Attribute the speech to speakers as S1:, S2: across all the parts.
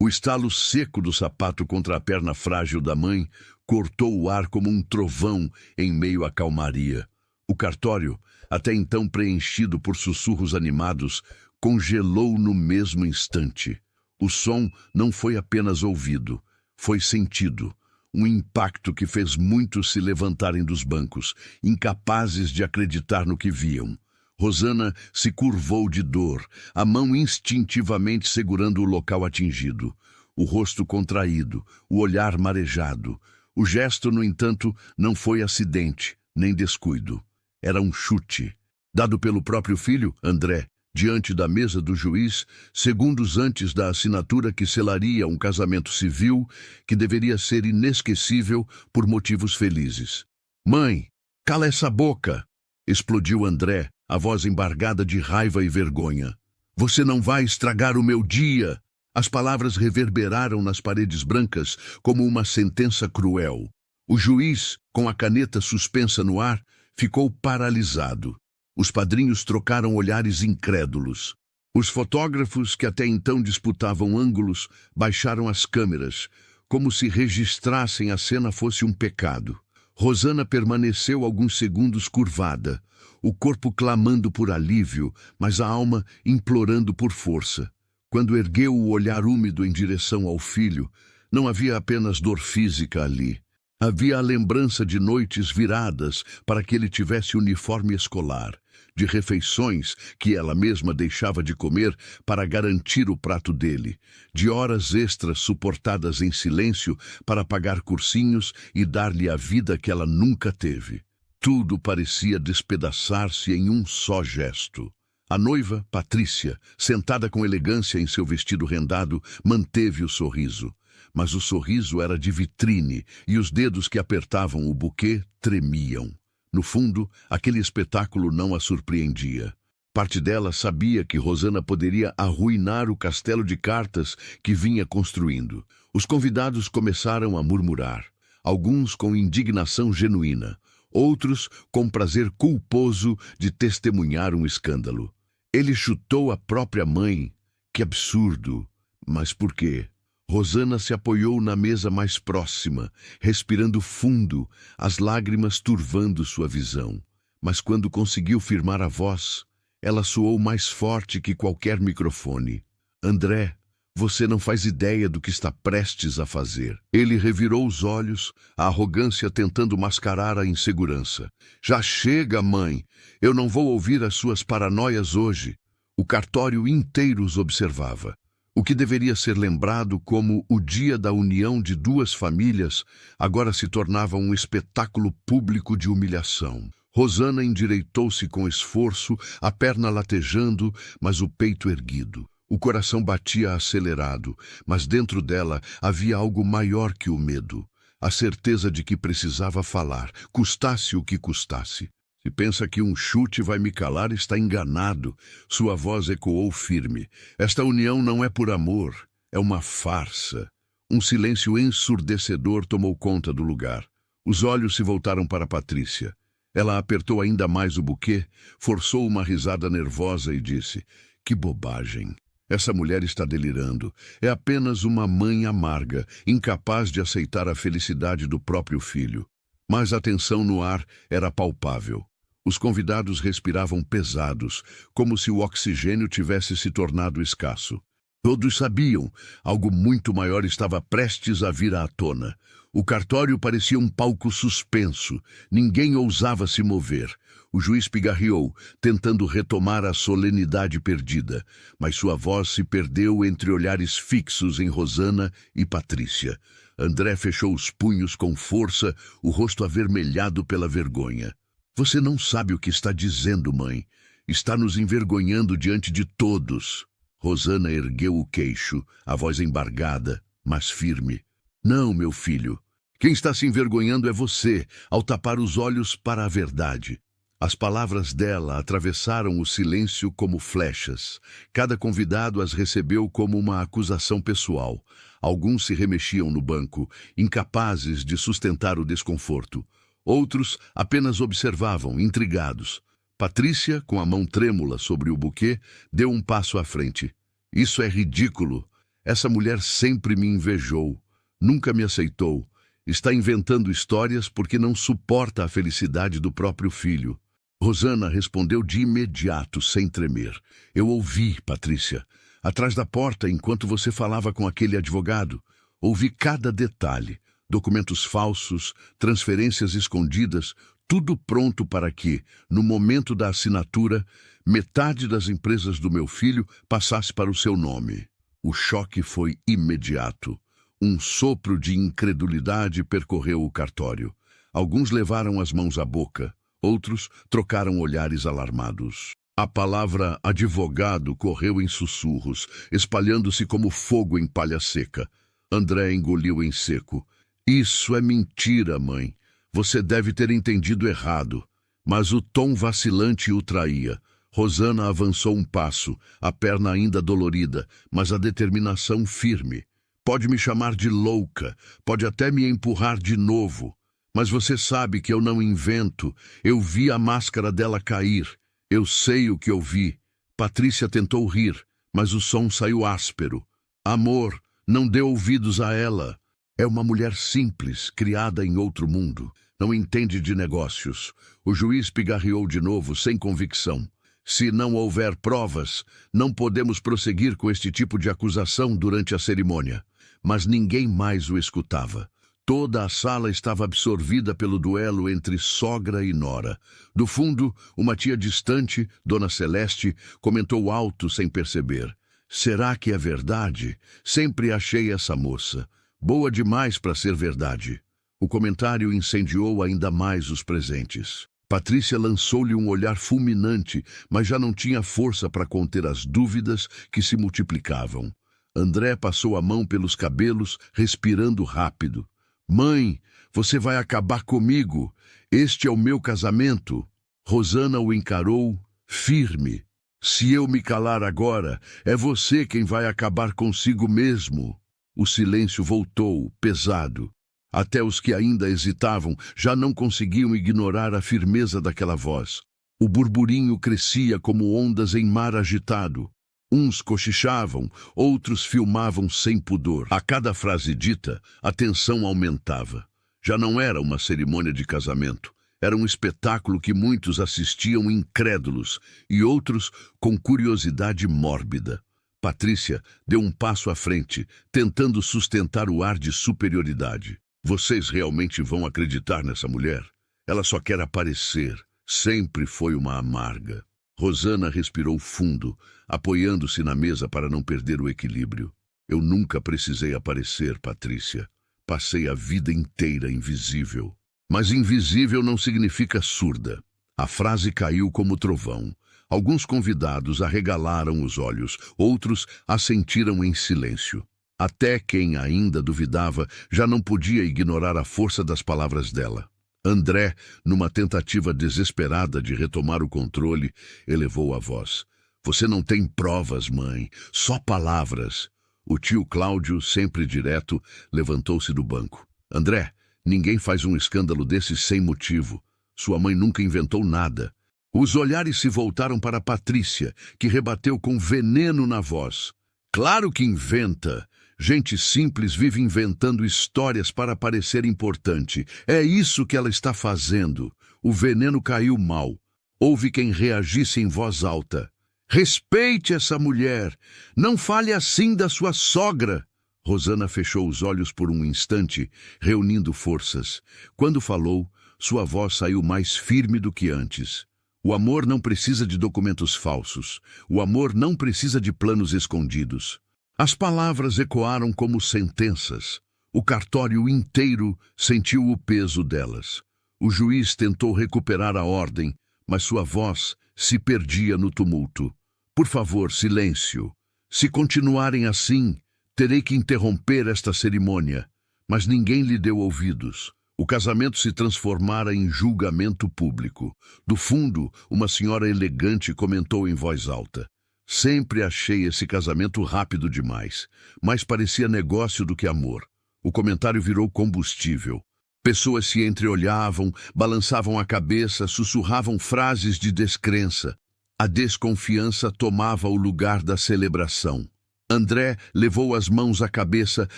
S1: O estalo seco do sapato contra a perna frágil da mãe cortou o ar como um trovão em meio à calmaria. O cartório, até então preenchido por sussurros animados, congelou no mesmo instante. O som não foi apenas ouvido, foi sentido. Um impacto que fez muitos se levantarem dos bancos, incapazes de acreditar no que viam. Rosana se curvou de dor, a mão instintivamente segurando o local atingido. O rosto contraído, o olhar marejado. O gesto, no entanto, não foi acidente, nem descuido. Era um chute, dado pelo próprio filho, André, diante da mesa do juiz, segundos antes da assinatura que selaria um casamento civil que deveria ser inesquecível por motivos felizes. "Mãe, cala essa boca!" explodiu André, a voz embargada de raiva e vergonha. "Você não vai estragar o meu dia!" As palavras reverberaram nas paredes brancas como uma sentença cruel. O juiz, com a caneta suspensa no ar, ficou paralisado. Os padrinhos trocaram olhares incrédulos. Os fotógrafos, que até então disputavam ângulos, baixaram as câmeras, como se registrassem a cena fosse um pecado. Rosana permaneceu alguns segundos curvada, o corpo clamando por alívio, mas a alma implorando por força. Quando ergueu o olhar úmido em direção ao filho, não havia apenas dor física ali. Havia a lembrança de noites viradas para que ele tivesse uniforme escolar, de refeições que ela mesma deixava de comer para garantir o prato dele, de horas extras suportadas em silêncio para pagar cursinhos e dar-lhe a vida que ela nunca teve. Tudo parecia despedaçar-se em um só gesto. A noiva, Patrícia, sentada com elegância em seu vestido rendado, manteve o sorriso. Mas o sorriso era de vitrine e os dedos que apertavam o buquê tremiam. No fundo, aquele espetáculo não a surpreendia. Parte dela sabia que Rosana poderia arruinar o castelo de cartas que vinha construindo. Os convidados começaram a murmurar, alguns com indignação genuína, outros com prazer culposo de testemunhar um escândalo. Ele chutou a própria mãe. Que absurdo! Mas por quê? Rosana se apoiou na mesa mais próxima, respirando fundo, as lágrimas turvando sua visão. Mas quando conseguiu firmar a voz, ela soou mais forte que qualquer microfone. "André, você não faz ideia do que está prestes a fazer." Ele revirou os olhos, a arrogância tentando mascarar a insegurança. "Já chega, mãe! Eu não vou ouvir as suas paranoias hoje." O cartório inteiro os observava. O que deveria ser lembrado como o dia da união de duas famílias, agora se tornava um espetáculo público de humilhação. Rosana endireitou-se com esforço, a perna latejando, mas o peito erguido. O coração batia acelerado, mas dentro dela havia algo maior que o medo. A certeza de que precisava falar, custasse o que custasse. "Se pensa que um chute vai me calar, está enganado." Sua voz ecoou firme. "Esta união não é por amor, é uma farsa." Um silêncio ensurdecedor tomou conta do lugar. Os olhos se voltaram para Patrícia. Ela apertou ainda mais o buquê, forçou uma risada nervosa e disse: "Que bobagem. Essa mulher está delirando. É apenas uma mãe amarga, incapaz de aceitar a felicidade do próprio filho." Mas a tensão no ar era palpável. Os convidados respiravam pesados, como se o oxigênio tivesse se tornado escasso. Todos sabiam, algo muito maior estava prestes a vir à tona. O cartório parecia um palco suspenso. Ninguém ousava se mover. O juiz pigarreou, tentando retomar a solenidade perdida, mas sua voz se perdeu entre olhares fixos em Rosana e Patrícia. André fechou os punhos com força, o rosto avermelhado pela vergonha. "Você não sabe o que está dizendo, mãe. Está nos envergonhando diante de todos." Rosana ergueu o queixo, a voz embargada, mas firme. "Não, meu filho. Quem está se envergonhando é você, ao tapar os olhos para a verdade." As palavras dela atravessaram o silêncio como flechas. Cada convidado as recebeu como uma acusação pessoal. Alguns se remexiam no banco, incapazes de sustentar o desconforto. Outros apenas observavam, intrigados. Patrícia, com a mão trêmula sobre o buquê, deu um passo à frente. "Isso é ridículo." Essa mulher sempre me invejou, nunca me aceitou. Está inventando histórias porque não suporta a felicidade do próprio filho. Rosana respondeu de imediato, sem tremer. Eu ouvi, Patrícia, atrás da porta, enquanto você falava com aquele advogado. Ouvi cada detalhe. Documentos falsos, transferências escondidas, tudo pronto para que, no momento da assinatura, metade das empresas do meu filho passasse para o seu nome. O choque foi imediato. Um sopro de incredulidade percorreu o cartório. Alguns levaram as mãos à boca, outros trocaram olhares alarmados. A palavra advogado correu em sussurros, espalhando-se como fogo em palha seca. André engoliu em seco. Isso é mentira, mãe. Você deve ter entendido errado. Mas o tom vacilante o traía. Rosana avançou um passo, a perna ainda dolorida, mas a determinação firme. Pode me chamar de louca, pode até me empurrar de novo. Mas você sabe que eu não invento. Eu vi a máscara dela cair. Eu sei o que eu vi. Patrícia tentou rir, mas o som saiu áspero. Amor, não dê ouvidos a ela. É uma mulher simples, criada em outro mundo. Não entende de negócios. O juiz pigarreou de novo, sem convicção. Se não houver provas, não podemos prosseguir com este tipo de acusação durante a cerimônia. Mas ninguém mais o escutava. Toda a sala estava absorvida pelo duelo entre sogra e nora. Do fundo, uma tia distante, Dona Celeste, comentou alto sem perceber. Será que é verdade? Sempre achei essa moça boa demais para ser verdade. O comentário incendiou ainda mais os presentes. Patrícia lançou-lhe um olhar fulminante, mas já não tinha força para conter as dúvidas que se multiplicavam. André passou a mão pelos cabelos, respirando rápido. Mãe, você vai acabar comigo. Este é o meu casamento. Rosana o encarou, firme. Se eu me calar agora, é você quem vai acabar consigo mesmo. O silêncio voltou, pesado. Até os que ainda hesitavam já não conseguiam ignorar a firmeza daquela voz. O burburinho crescia como ondas em mar agitado. Uns cochichavam, outros filmavam sem pudor. A cada frase dita, a tensão aumentava. Já não era uma cerimônia de casamento. Era um espetáculo que muitos assistiam incrédulos e outros com curiosidade mórbida. Patrícia deu um passo à frente, tentando sustentar o ar de superioridade. Vocês realmente vão acreditar nessa mulher? Ela só quer aparecer. Sempre foi uma amarga. Rosana respirou fundo, apoiando-se na mesa para não perder o equilíbrio. Eu nunca precisei aparecer, Patrícia. Passei a vida inteira invisível. Mas invisível não significa surda. A frase caiu como trovão. Alguns convidados arregalaram os olhos, outros assentiram em silêncio. Até quem ainda duvidava já não podia ignorar a força das palavras dela. André, numa tentativa desesperada de retomar o controle, elevou a voz. Você não tem provas, mãe, só palavras. O tio Cláudio, sempre direto, levantou-se do banco. André, ninguém faz um escândalo desse sem motivo. Sua mãe nunca inventou nada. Os olhares se voltaram para Patrícia, que rebateu com veneno na voz. Claro que inventa. Gente simples vive inventando histórias para parecer importante. É isso que ela está fazendo. O veneno caiu mal. Houve quem reagisse em voz alta. Respeite essa mulher. Não fale assim da sua sogra. Rosana fechou os olhos por um instante, reunindo forças. Quando falou, sua voz saiu mais firme do que antes. O amor não precisa de documentos falsos. O amor não precisa de planos escondidos. As palavras ecoaram como sentenças. O cartório inteiro sentiu o peso delas. O juiz tentou recuperar a ordem, mas sua voz se perdia no tumulto. Por favor, silêncio. Se continuarem assim, terei que interromper esta cerimônia. Mas ninguém lhe deu ouvidos. O casamento se transformara em julgamento público. Do fundo, uma senhora elegante comentou em voz alta. Sempre achei esse casamento rápido demais, mais parecia negócio do que amor. O comentário virou combustível. Pessoas se entreolhavam, balançavam a cabeça, sussurravam frases de descrença. A desconfiança tomava o lugar da celebração. André levou as mãos à cabeça,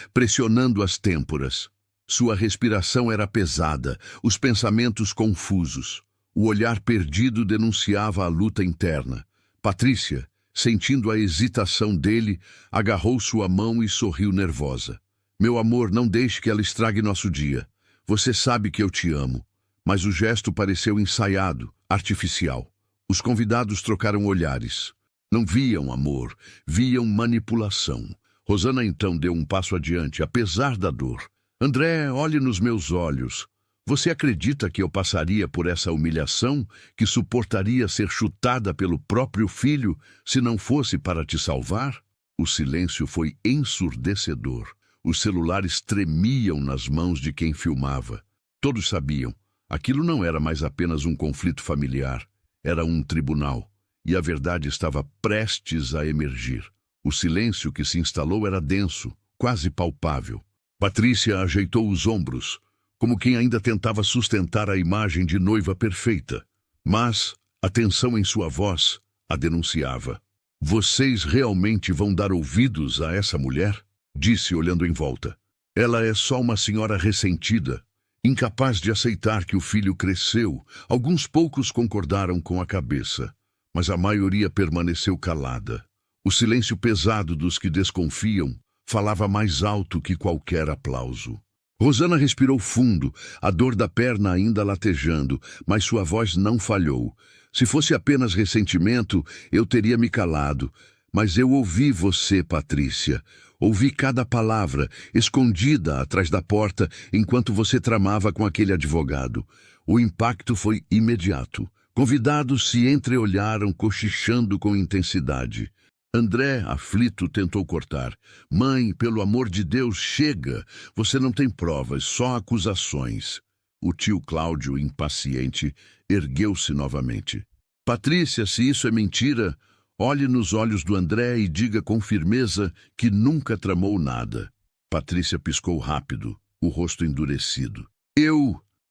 S1: pressionando as têmporas. Sua respiração era pesada, os pensamentos confusos. O olhar perdido denunciava a luta interna. Patrícia, sentindo a hesitação dele, agarrou sua mão e sorriu nervosa. Meu amor, não deixe que ela estrague nosso dia. Você sabe que eu te amo. Mas o gesto pareceu ensaiado, artificial. Os convidados trocaram olhares. Não viam amor, viam manipulação. Rosana então deu um passo adiante, apesar da dor. André, olhe nos meus olhos. Você acredita que eu passaria por essa humilhação, que suportaria ser chutada pelo próprio filho, se não fosse para te salvar? O silêncio foi ensurdecedor. Os celulares tremiam nas mãos de quem filmava. Todos sabiam. Aquilo não era mais apenas um conflito familiar. Era um tribunal. E a verdade estava prestes a emergir. O silêncio que se instalou era denso, quase palpável. Patrícia ajeitou os ombros, como quem ainda tentava sustentar a imagem de noiva perfeita. Mas a tensão em sua voz a denunciava. Vocês realmente vão dar ouvidos a essa mulher? Disse olhando em volta. Ela é só uma senhora ressentida, incapaz de aceitar que o filho cresceu. Alguns poucos concordaram com a cabeça, mas a maioria permaneceu calada. O silêncio pesado dos que desconfiam falava mais alto que qualquer aplauso. Rosana respirou fundo, a dor da perna ainda latejando, mas sua voz não falhou. Se fosse apenas ressentimento, eu teria me calado. Mas eu ouvi você, Patrícia. Ouvi cada palavra, escondida atrás da porta, enquanto você tramava com aquele advogado. O impacto foi imediato. Convidados se entreolharam, cochichando com intensidade. André, aflito, tentou cortar. Mãe, pelo amor de Deus, chega! Você não tem provas, só acusações. O tio Cláudio, impaciente, ergueu-se novamente. Patrícia, se isso é mentira, olhe nos olhos do André e diga com firmeza que nunca tramou nada. Patrícia piscou rápido, o rosto endurecido.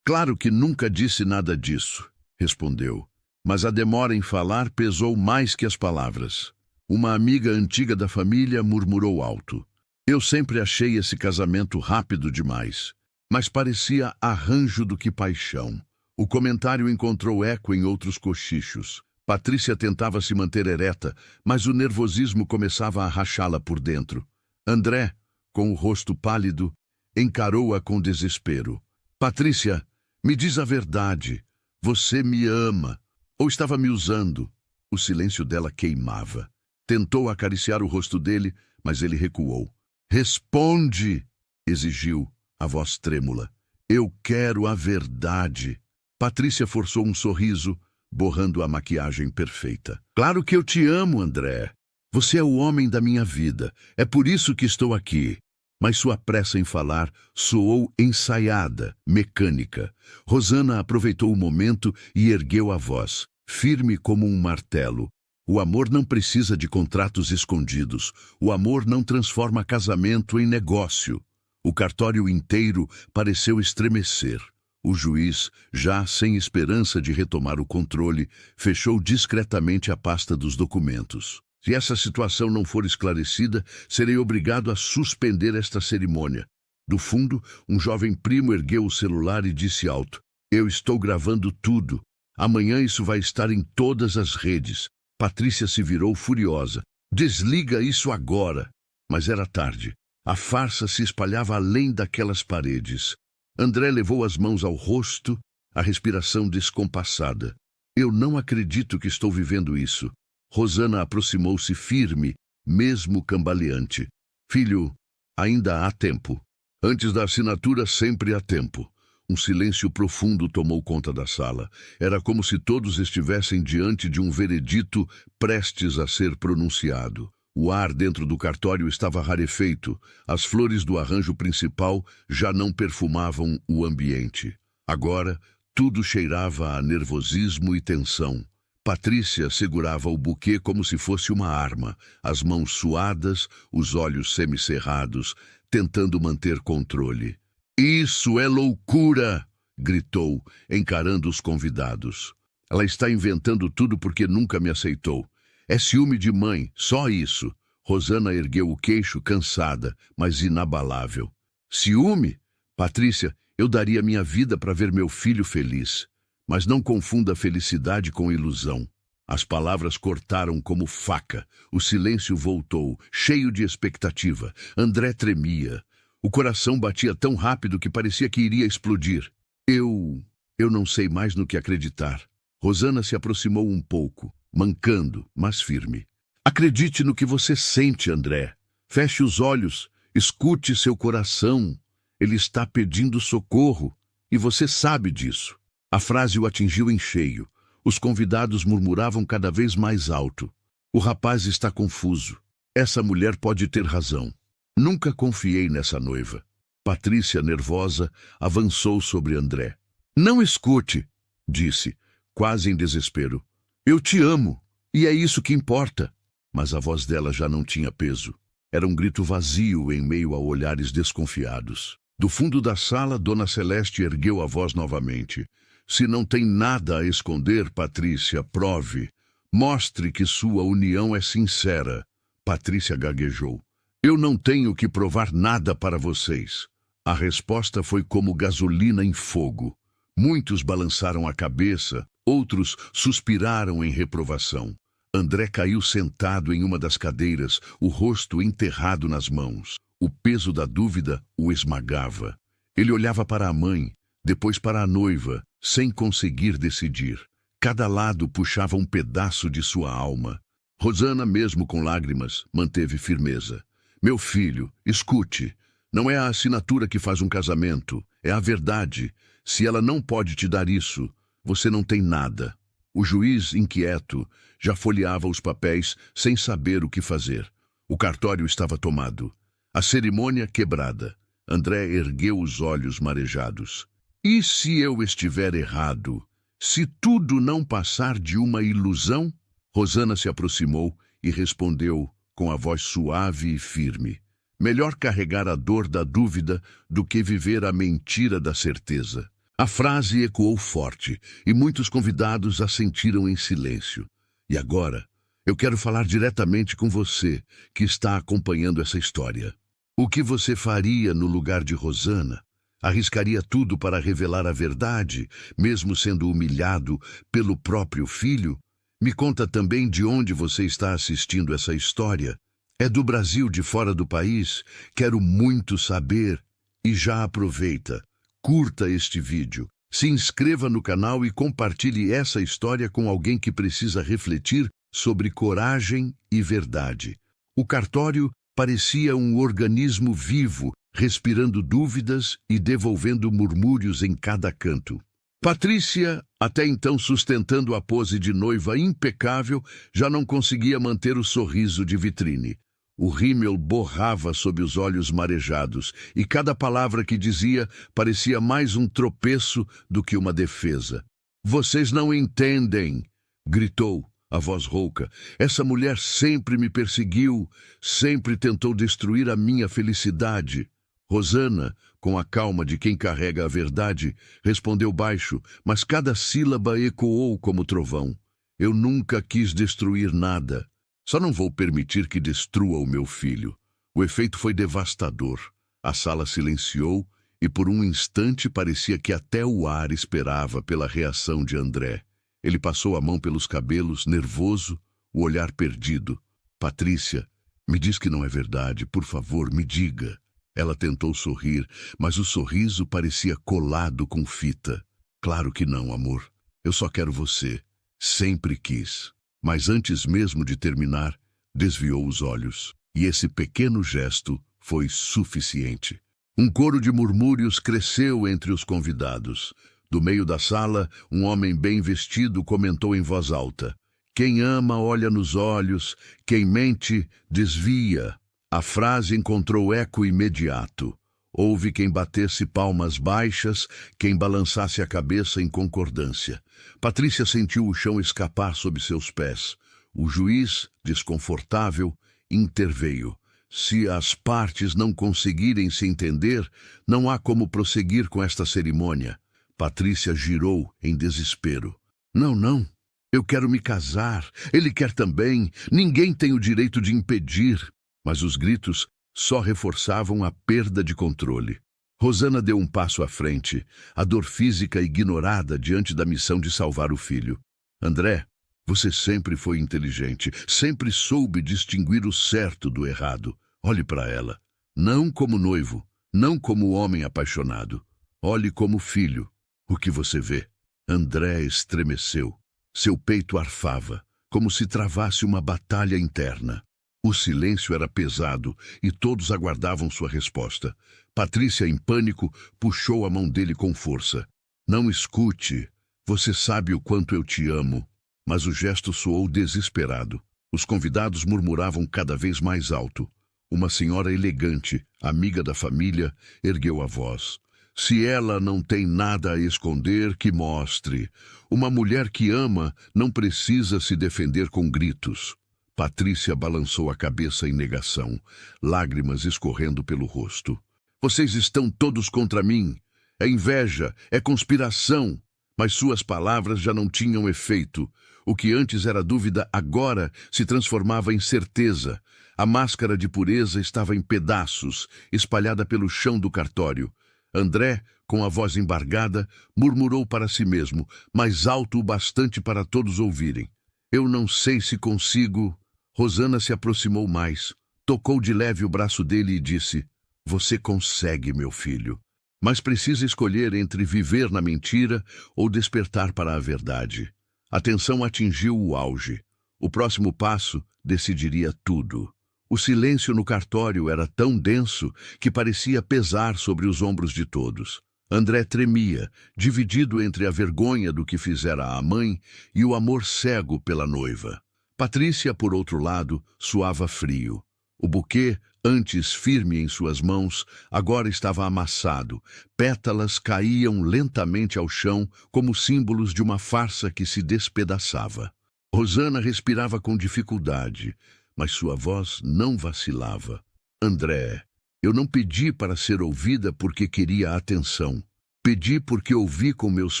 S1: Claro que nunca disse nada disso, respondeu. Mas a demora em falar pesou mais que as palavras. Uma amiga antiga da família murmurou alto. Eu sempre achei esse casamento rápido demais, mas parecia arranjo do que paixão. O comentário encontrou eco em outros cochichos. Patrícia tentava se manter ereta, mas o nervosismo começava a rachá-la por dentro. André, com o rosto pálido, encarou-a com desespero. Patrícia, me diz a verdade. Você me ama. Ou estava me usando? O silêncio dela queimava. Tentou acariciar o rosto dele, mas ele recuou. Responde! Exigiu, a voz trêmula. Eu quero a verdade. Patrícia forçou um sorriso, borrando a maquiagem perfeita. Claro que eu te amo, André. Você é o homem da minha vida. É por isso que estou aqui. Mas sua pressa em falar soou ensaiada, mecânica. Rosana aproveitou o momento e ergueu a voz, firme como um martelo. O amor não precisa de contratos escondidos. O amor não transforma casamento em negócio. O cartório inteiro pareceu estremecer. O juiz, já sem esperança de retomar o controle, fechou discretamente a pasta dos documentos. Se essa situação não for esclarecida, serei obrigado a suspender esta cerimônia. Do fundo, um jovem primo ergueu o celular e disse alto: Eu estou gravando tudo. Amanhã isso vai estar em todas as redes. Patrícia se virou furiosa. Desliga isso agora. Mas era tarde. A farsa se espalhava além daquelas paredes. André levou as mãos ao rosto, a respiração descompassada. Eu não acredito que estou vivendo isso. Rosana aproximou-se firme, mesmo cambaleante. Filho, ainda há tempo. Antes da assinatura sempre há tempo. Um silêncio profundo tomou conta da sala. Era como se todos estivessem diante de um veredito prestes a ser pronunciado. O ar dentro do cartório estava rarefeito. As flores do arranjo principal já não perfumavam o ambiente. Agora, tudo cheirava a nervosismo e tensão. Patrícia segurava o buquê como se fosse uma arma, as mãos suadas, os olhos semicerrados, tentando manter controle. Isso é loucura! Gritou, encarando os convidados. Ela está inventando tudo porque nunca me aceitou. É ciúme de mãe, só isso. Rosana ergueu o queixo, cansada, mas inabalável. Ciúme? Patrícia, eu daria minha vida para ver meu filho feliz. Mas não confunda felicidade com ilusão. As palavras cortaram como faca. O silêncio voltou, cheio de expectativa. André tremia. O coração batia tão rápido que parecia que iria explodir. Eu não sei mais no que acreditar. Rosana se aproximou um pouco, mancando, mas firme. Acredite no que você sente, André. Feche os olhos, escute seu coração. Ele está pedindo socorro, e você sabe disso. A frase o atingiu em cheio. Os convidados murmuravam cada vez mais alto. O rapaz está confuso. Essa mulher pode ter razão. Nunca confiei nessa noiva. Patrícia, nervosa, avançou sobre André. Não escute, disse, quase em desespero. Eu te amo, e é isso que importa. Mas a voz dela já não tinha peso. Era um grito vazio em meio a olhares desconfiados. Do fundo da sala, Dona Celeste ergueu a voz novamente. Se não tem nada a esconder, Patrícia, prove. Mostre que sua união é sincera. Patrícia gaguejou. Eu não tenho que provar nada para vocês. A resposta foi como gasolina em fogo. Muitos balançaram a cabeça, outros suspiraram em reprovação. André caiu sentado em uma das cadeiras, o rosto enterrado nas mãos. O peso da dúvida o esmagava. Ele olhava para a mãe, depois para a noiva, sem conseguir decidir. Cada lado puxava um pedaço de sua alma. Rosana, mesmo com lágrimas, manteve firmeza. Meu filho, escute. Não é a assinatura que faz um casamento, é a verdade. Se ela não pode te dar isso, você não tem nada. O juiz, inquieto, já folheava os papéis sem saber o que fazer. O cartório estava tomado. A cerimônia quebrada. André ergueu os olhos marejados. E se eu estiver errado? Se tudo não passar de uma ilusão? Rosana se aproximou e respondeu com a voz suave e firme. Melhor carregar a dor da dúvida do que viver a mentira da certeza. A frase ecoou forte e muitos convidados a sentiram em silêncio. E agora, eu quero falar diretamente com você que está acompanhando essa história. O que você faria no lugar de Rosana? Arriscaria tudo para revelar a verdade, mesmo sendo humilhado pelo próprio filho? Me conta também de onde você está assistindo essa história. É do Brasil, de fora do país? Quero muito saber. E já aproveita. Curta este vídeo, se inscreva no canal e compartilhe essa história com alguém que precisa refletir sobre coragem e verdade. O cartório parecia um organismo vivo, respirando dúvidas e devolvendo murmúrios em cada canto. Patrícia, até então sustentando a pose de noiva impecável, já não conseguia manter o sorriso de vitrine. O rímel borrava sob os olhos marejados, e cada palavra que dizia parecia mais um tropeço do que uma defesa. Vocês não entendem, gritou, a voz rouca. Essa mulher sempre me perseguiu, sempre tentou destruir a minha felicidade. Rosana, com a calma de quem carrega a verdade, respondeu baixo, mas cada sílaba ecoou como trovão. Eu nunca quis destruir nada. Só não vou permitir que destrua o meu filho. O efeito foi devastador. A sala silenciou e por um instante parecia que até o ar esperava pela reação de André. Ele passou a mão pelos cabelos, nervoso, o olhar perdido. Patrícia, me diz que não é verdade, por favor, me diga. Ela tentou sorrir, mas o sorriso parecia colado com fita. Claro que não, amor. Eu só quero você. Sempre quis. Mas antes mesmo de terminar, desviou os olhos. E esse pequeno gesto foi suficiente. Um coro de murmúrios cresceu entre os convidados. Do meio da sala, um homem bem vestido comentou em voz alta. Quem ama olha nos olhos, quem mente desvia. A frase encontrou eco imediato. Houve quem batesse palmas baixas, quem balançasse a cabeça em concordância. Patrícia sentiu o chão escapar sob seus pés. O juiz, desconfortável, interveio. Se as partes não conseguirem se entender, não há como prosseguir com esta cerimônia. Patrícia girou em desespero. Não, não. Eu quero me casar, ele quer também, ninguém tem o direito de impedir. Mas os gritos só reforçavam a perda de controle. Rosana deu um passo à frente, a dor física ignorada diante da missão de salvar o filho. André, você sempre foi inteligente, sempre soube distinguir o certo do errado. Olhe para ela, não como noivo, não como homem apaixonado. Olhe como filho. O que você vê? André estremeceu. Seu peito arfava, como se travasse uma batalha interna. O silêncio era pesado e todos aguardavam sua resposta. Patrícia, em pânico, puxou a mão dele com força. Não escute. Você sabe o quanto eu te amo. Mas o gesto soou desesperado. Os convidados murmuravam cada vez mais alto. Uma senhora elegante, amiga da família, ergueu a voz. Se ela não tem nada a esconder, que mostre. Uma mulher que ama não precisa se defender com gritos. Patrícia balançou a cabeça em negação, lágrimas escorrendo pelo rosto. Vocês estão todos contra mim. É inveja, é conspiração. Mas suas palavras já não tinham efeito. O que antes era dúvida agora se transformava em certeza. A máscara de pureza estava em pedaços, espalhada pelo chão do cartório. André, com a voz embargada, murmurou para si mesmo, mais alto o bastante para todos ouvirem. Eu não sei se consigo... Rosana se aproximou mais, tocou de leve o braço dele e disse, você consegue, meu filho, mas precisa escolher entre viver na mentira ou despertar para a verdade. A tensão atingiu o auge. O próximo passo decidiria tudo. O silêncio no cartório era tão denso que parecia pesar sobre os ombros de todos. André tremia, dividido entre a vergonha do que fizera à mãe e o amor cego pela noiva. Patrícia, por outro lado, suava frio. O buquê, antes firme em suas mãos, agora estava amassado. Pétalas caíam lentamente ao chão como símbolos de uma farsa que se despedaçava. Rosana respirava com dificuldade, mas sua voz não vacilava. André, eu não pedi para ser ouvida porque queria atenção. Pedi porque ouvi com meus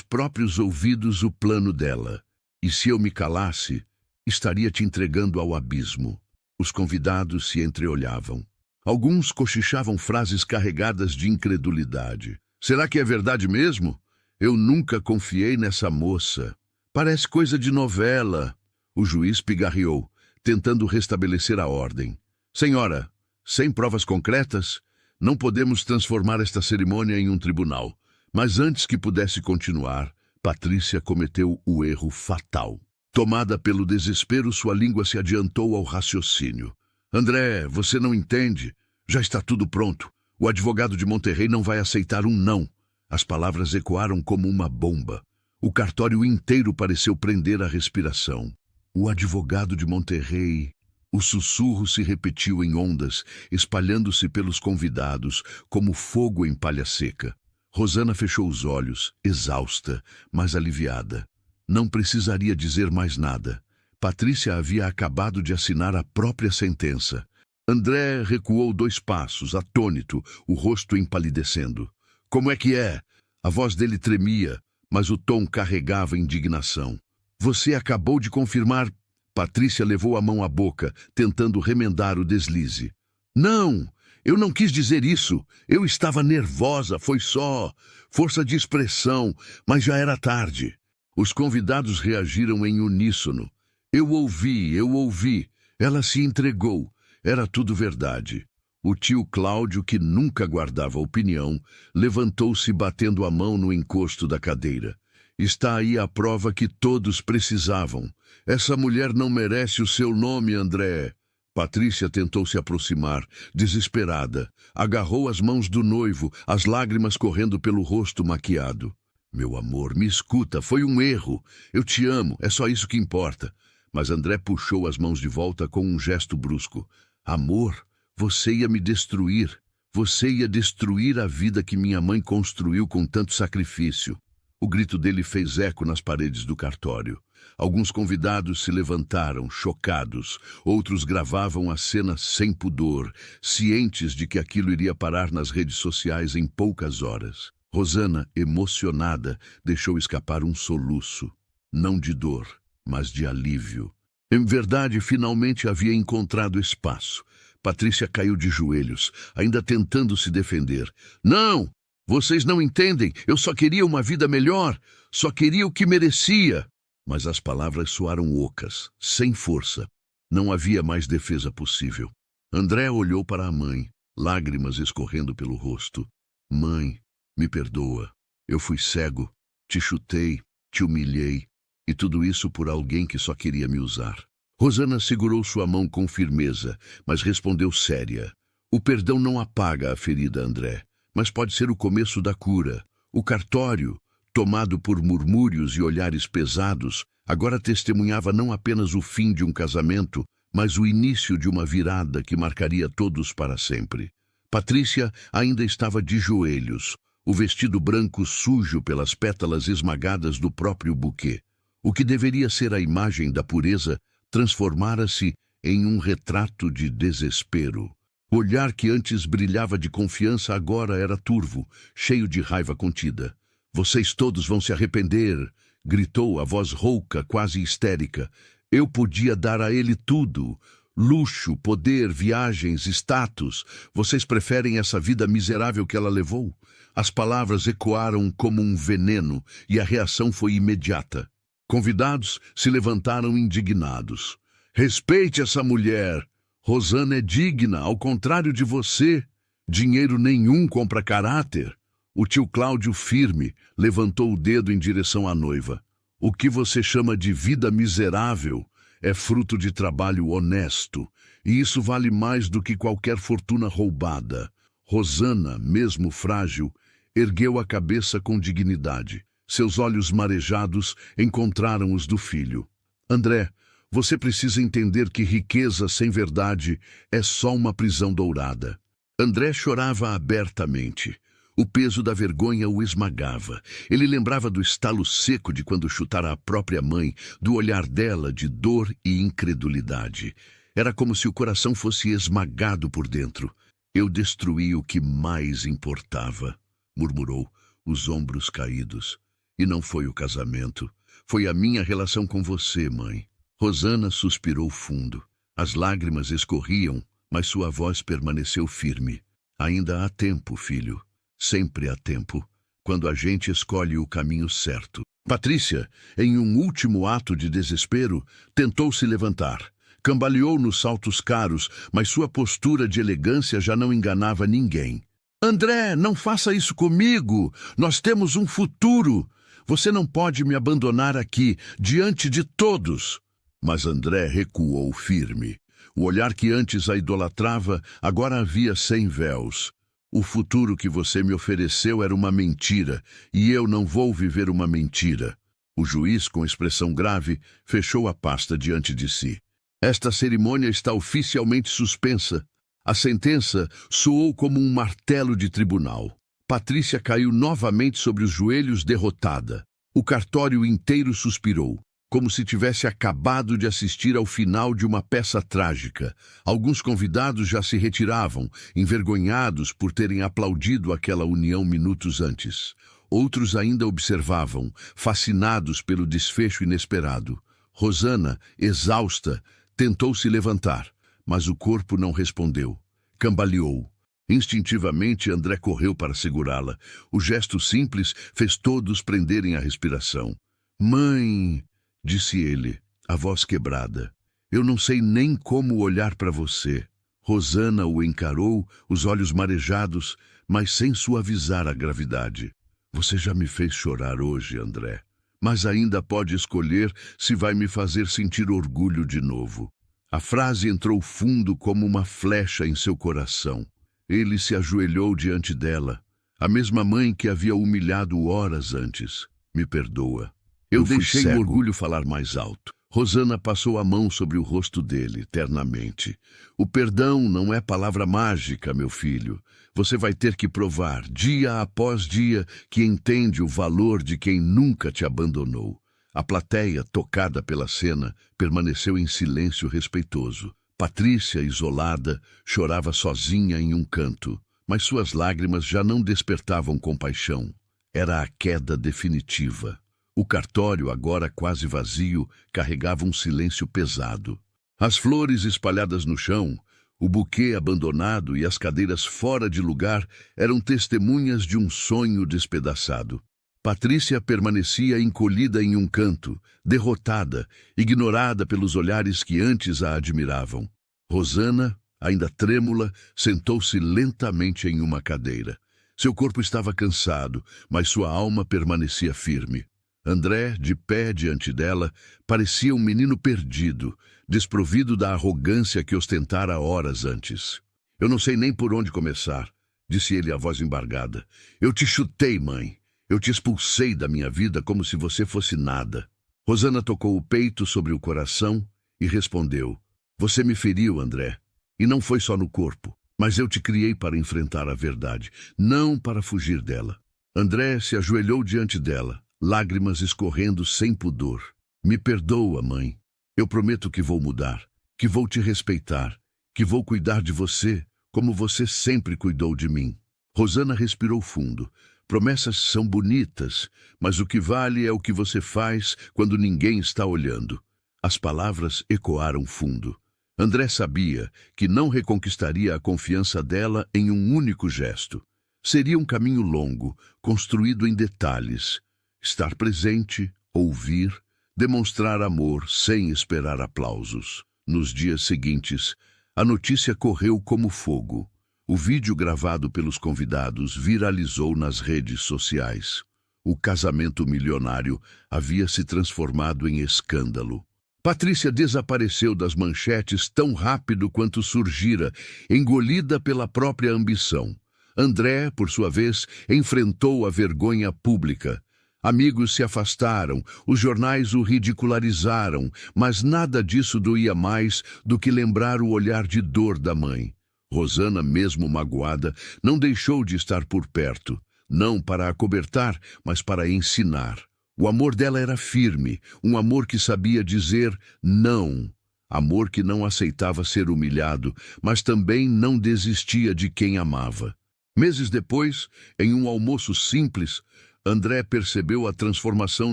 S1: próprios ouvidos o plano dela. E se eu me calasse, estaria te entregando ao abismo. Os convidados se entreolhavam. Alguns cochichavam frases carregadas de incredulidade. Será que é verdade mesmo? Eu nunca confiei nessa moça. Parece coisa de novela. O juiz pigarreou, tentando restabelecer a ordem. Senhora, sem provas concretas, não podemos transformar esta cerimônia em um tribunal. Mas antes que pudesse continuar, Patrícia cometeu o erro fatal. Tomada pelo desespero, sua língua se adiantou ao raciocínio. André, você não entende. Já está tudo pronto. O advogado de Monterrey não vai aceitar um não. As palavras ecoaram como uma bomba. O cartório inteiro pareceu prender a respiração. O advogado de Monterrey... O sussurro se repetiu em ondas, espalhando-se pelos convidados, como fogo em palha seca. Rosana fechou os olhos, exausta, mas aliviada. Não precisaria dizer mais nada. Patrícia havia acabado de assinar a própria sentença. André recuou 2 passos, atônito, o rosto empalidecendo. Como é que é? A voz dele tremia, mas o tom carregava indignação. Você acabou de confirmar... Patrícia levou a mão à boca, tentando remendar o deslize. Não, eu não quis dizer isso. Eu estava nervosa, foi só força de expressão, mas já era tarde. Os convidados reagiram em uníssono. Eu ouvi. Ela se entregou. Era tudo verdade. O tio Cláudio, que nunca guardava opinião, levantou-se batendo a mão no encosto da cadeira. Está aí a prova que todos precisavam. Essa mulher não merece o seu nome, André. Patrícia tentou se aproximar, desesperada. Agarrou as mãos do noivo, as lágrimas correndo pelo rosto maquiado. Meu amor, me escuta, foi um erro. Eu te amo, é só isso que importa. Mas André puxou as mãos de volta com um gesto brusco. Amor, você ia me destruir. Você ia destruir a vida que minha mãe construiu com tanto sacrifício. O grito dele fez eco nas paredes do cartório. Alguns convidados se levantaram, chocados. Outros gravavam a cena sem pudor, cientes de que aquilo iria parar nas redes sociais em poucas horas. Rosana, emocionada, deixou escapar um soluço. Não de dor, mas de alívio. Em verdade, finalmente havia encontrado espaço. Patrícia caiu de joelhos, ainda tentando se defender. Não! Vocês não entendem. Eu só queria uma vida melhor. Só queria o que merecia. Mas as palavras soaram ocas, sem força. Não havia mais defesa possível. André olhou para a mãe, lágrimas escorrendo pelo rosto. Mãe, me perdoa. Eu fui cego, te chutei, te humilhei, e tudo isso por alguém que só queria me usar. Rosana segurou sua mão com firmeza, mas respondeu séria. O perdão não apaga a ferida, André, mas pode ser o começo da cura. O cartório, tomado por murmúrios e olhares pesados, agora testemunhava não apenas o fim de um casamento, mas o início de uma virada que marcaria todos para sempre. Patrícia ainda estava de joelhos, o vestido branco sujo pelas pétalas esmagadas do próprio buquê. O que deveria ser a imagem da pureza transformara-se em um retrato de desespero. O olhar que antes brilhava de confiança agora era turvo, cheio de raiva contida. Vocês todos vão se arrepender, gritou a voz rouca, quase histérica. Eu podia dar a ele tudo. Luxo, poder, viagens, status. Vocês preferem essa vida miserável que ela levou? As palavras ecoaram como um veneno e a reação foi imediata. Convidados se levantaram indignados. Respeite essa mulher. Rosana é digna, ao contrário de você. Dinheiro nenhum compra caráter. O tio Cláudio, firme, levantou o dedo em direção à noiva. O que você chama de vida miserável é fruto de trabalho honesto, e isso vale mais do que qualquer fortuna roubada. Rosana, mesmo frágil, ergueu a cabeça com dignidade. Seus olhos marejados encontraram os do filho. André, você precisa entender que riqueza sem verdade é só uma prisão dourada. André chorava abertamente. O peso da vergonha o esmagava. Ele lembrava do estalo seco de quando chutara a própria mãe, do olhar dela de dor e incredulidade. Era como se o coração fosse esmagado por dentro. Eu destruí o que mais importava, murmurou, os ombros caídos. E não foi o casamento. Foi a minha relação com você, mãe. Rosana suspirou fundo. As lágrimas escorriam, mas sua voz permaneceu firme. Ainda há tempo, filho. Sempre há tempo, quando a gente escolhe o caminho certo. Patrícia, em um último ato de desespero, tentou se levantar. Cambaleou nos saltos caros, mas sua postura de elegância já não enganava ninguém. André, não faça isso comigo! Nós temos um futuro! Você não pode me abandonar aqui, diante de todos! Mas André recuou firme. O olhar que antes a idolatrava, agora havia sem véus. O futuro que você me ofereceu era uma mentira, e eu não vou viver uma mentira. O juiz, com expressão grave, fechou a pasta diante de si. Esta cerimônia está oficialmente suspensa. A sentença soou como um martelo de tribunal. Patrícia caiu novamente sobre os joelhos, derrotada. O cartório inteiro suspirou, como se tivesse acabado de assistir ao final de uma peça trágica. Alguns convidados já se retiravam, envergonhados por terem aplaudido aquela união minutos antes. Outros ainda observavam, fascinados pelo desfecho inesperado. Rosana, exausta, tentou se levantar, mas o corpo não respondeu. Cambaleou. Instintivamente, André correu para segurá-la. O gesto simples fez todos prenderem a respiração. Mãe, disse ele, a voz quebrada. Eu não sei nem como olhar para você. Rosana o encarou, os olhos marejados, mas sem suavizar a gravidade. Você já me fez chorar hoje, André, mas ainda pode escolher se vai me fazer sentir orgulho de novo. A frase entrou fundo como uma flecha em seu coração. Ele se ajoelhou diante dela, a mesma mãe que havia humilhado horas antes. Me perdoa. Eu deixei o orgulho falar mais alto. Rosana passou a mão sobre o rosto dele, ternamente. O perdão não é palavra mágica, meu filho. Você vai ter que provar, dia após dia, que entende o valor de quem nunca te abandonou. A plateia, tocada pela cena, permaneceu em silêncio respeitoso. Patrícia, isolada, chorava sozinha em um canto, mas suas lágrimas já não despertavam compaixão. Era a queda definitiva. O cartório, agora quase vazio, carregava um silêncio pesado. As flores espalhadas no chão, o buquê abandonado e as cadeiras fora de lugar eram testemunhas de um sonho despedaçado. Patrícia permanecia encolhida em um canto, derrotada, ignorada pelos olhares que antes a admiravam. Rosana, ainda trêmula, sentou-se lentamente em uma cadeira. Seu corpo estava cansado, mas sua alma permanecia firme. André, de pé diante dela, parecia um menino perdido, desprovido da arrogância que ostentara horas antes. "Eu não sei nem por onde começar", disse ele, a voz embargada. "Eu te chutei, mãe. Eu te expulsei da minha vida como se você fosse nada." Rosana tocou o peito sobre o coração e respondeu: "Você me feriu, André. E não foi só no corpo, mas eu te criei para enfrentar a verdade, não para fugir dela." André se ajoelhou diante dela, lágrimas escorrendo sem pudor. "Me perdoa, mãe. Eu prometo que vou mudar, que vou te respeitar, que vou cuidar de você como você sempre cuidou de mim." Rosana respirou fundo. "Promessas são bonitas, mas o que vale é o que você faz quando ninguém está olhando." As palavras ecoaram fundo. André sabia que não reconquistaria a confiança dela em um único gesto. Seria um caminho longo, construído em detalhes. Estar presente, ouvir, demonstrar amor sem esperar aplausos. Nos dias seguintes, a notícia correu como fogo. O vídeo gravado pelos convidados viralizou nas redes sociais. O casamento milionário havia se transformado em escândalo. Patrícia desapareceu das manchetes tão rápido quanto surgira, engolida pela própria ambição. André, por sua vez, enfrentou a vergonha pública. Amigos se afastaram, os jornais o ridicularizaram, mas nada disso doía mais do que lembrar o olhar de dor da mãe. Rosana, mesmo magoada, não deixou de estar por perto, não para acobertar, mas para ensinar. O amor dela era firme, um amor que sabia dizer não. Amor que não aceitava ser humilhado, mas também não desistia de quem amava. Meses depois, em um almoço simples, André percebeu a transformação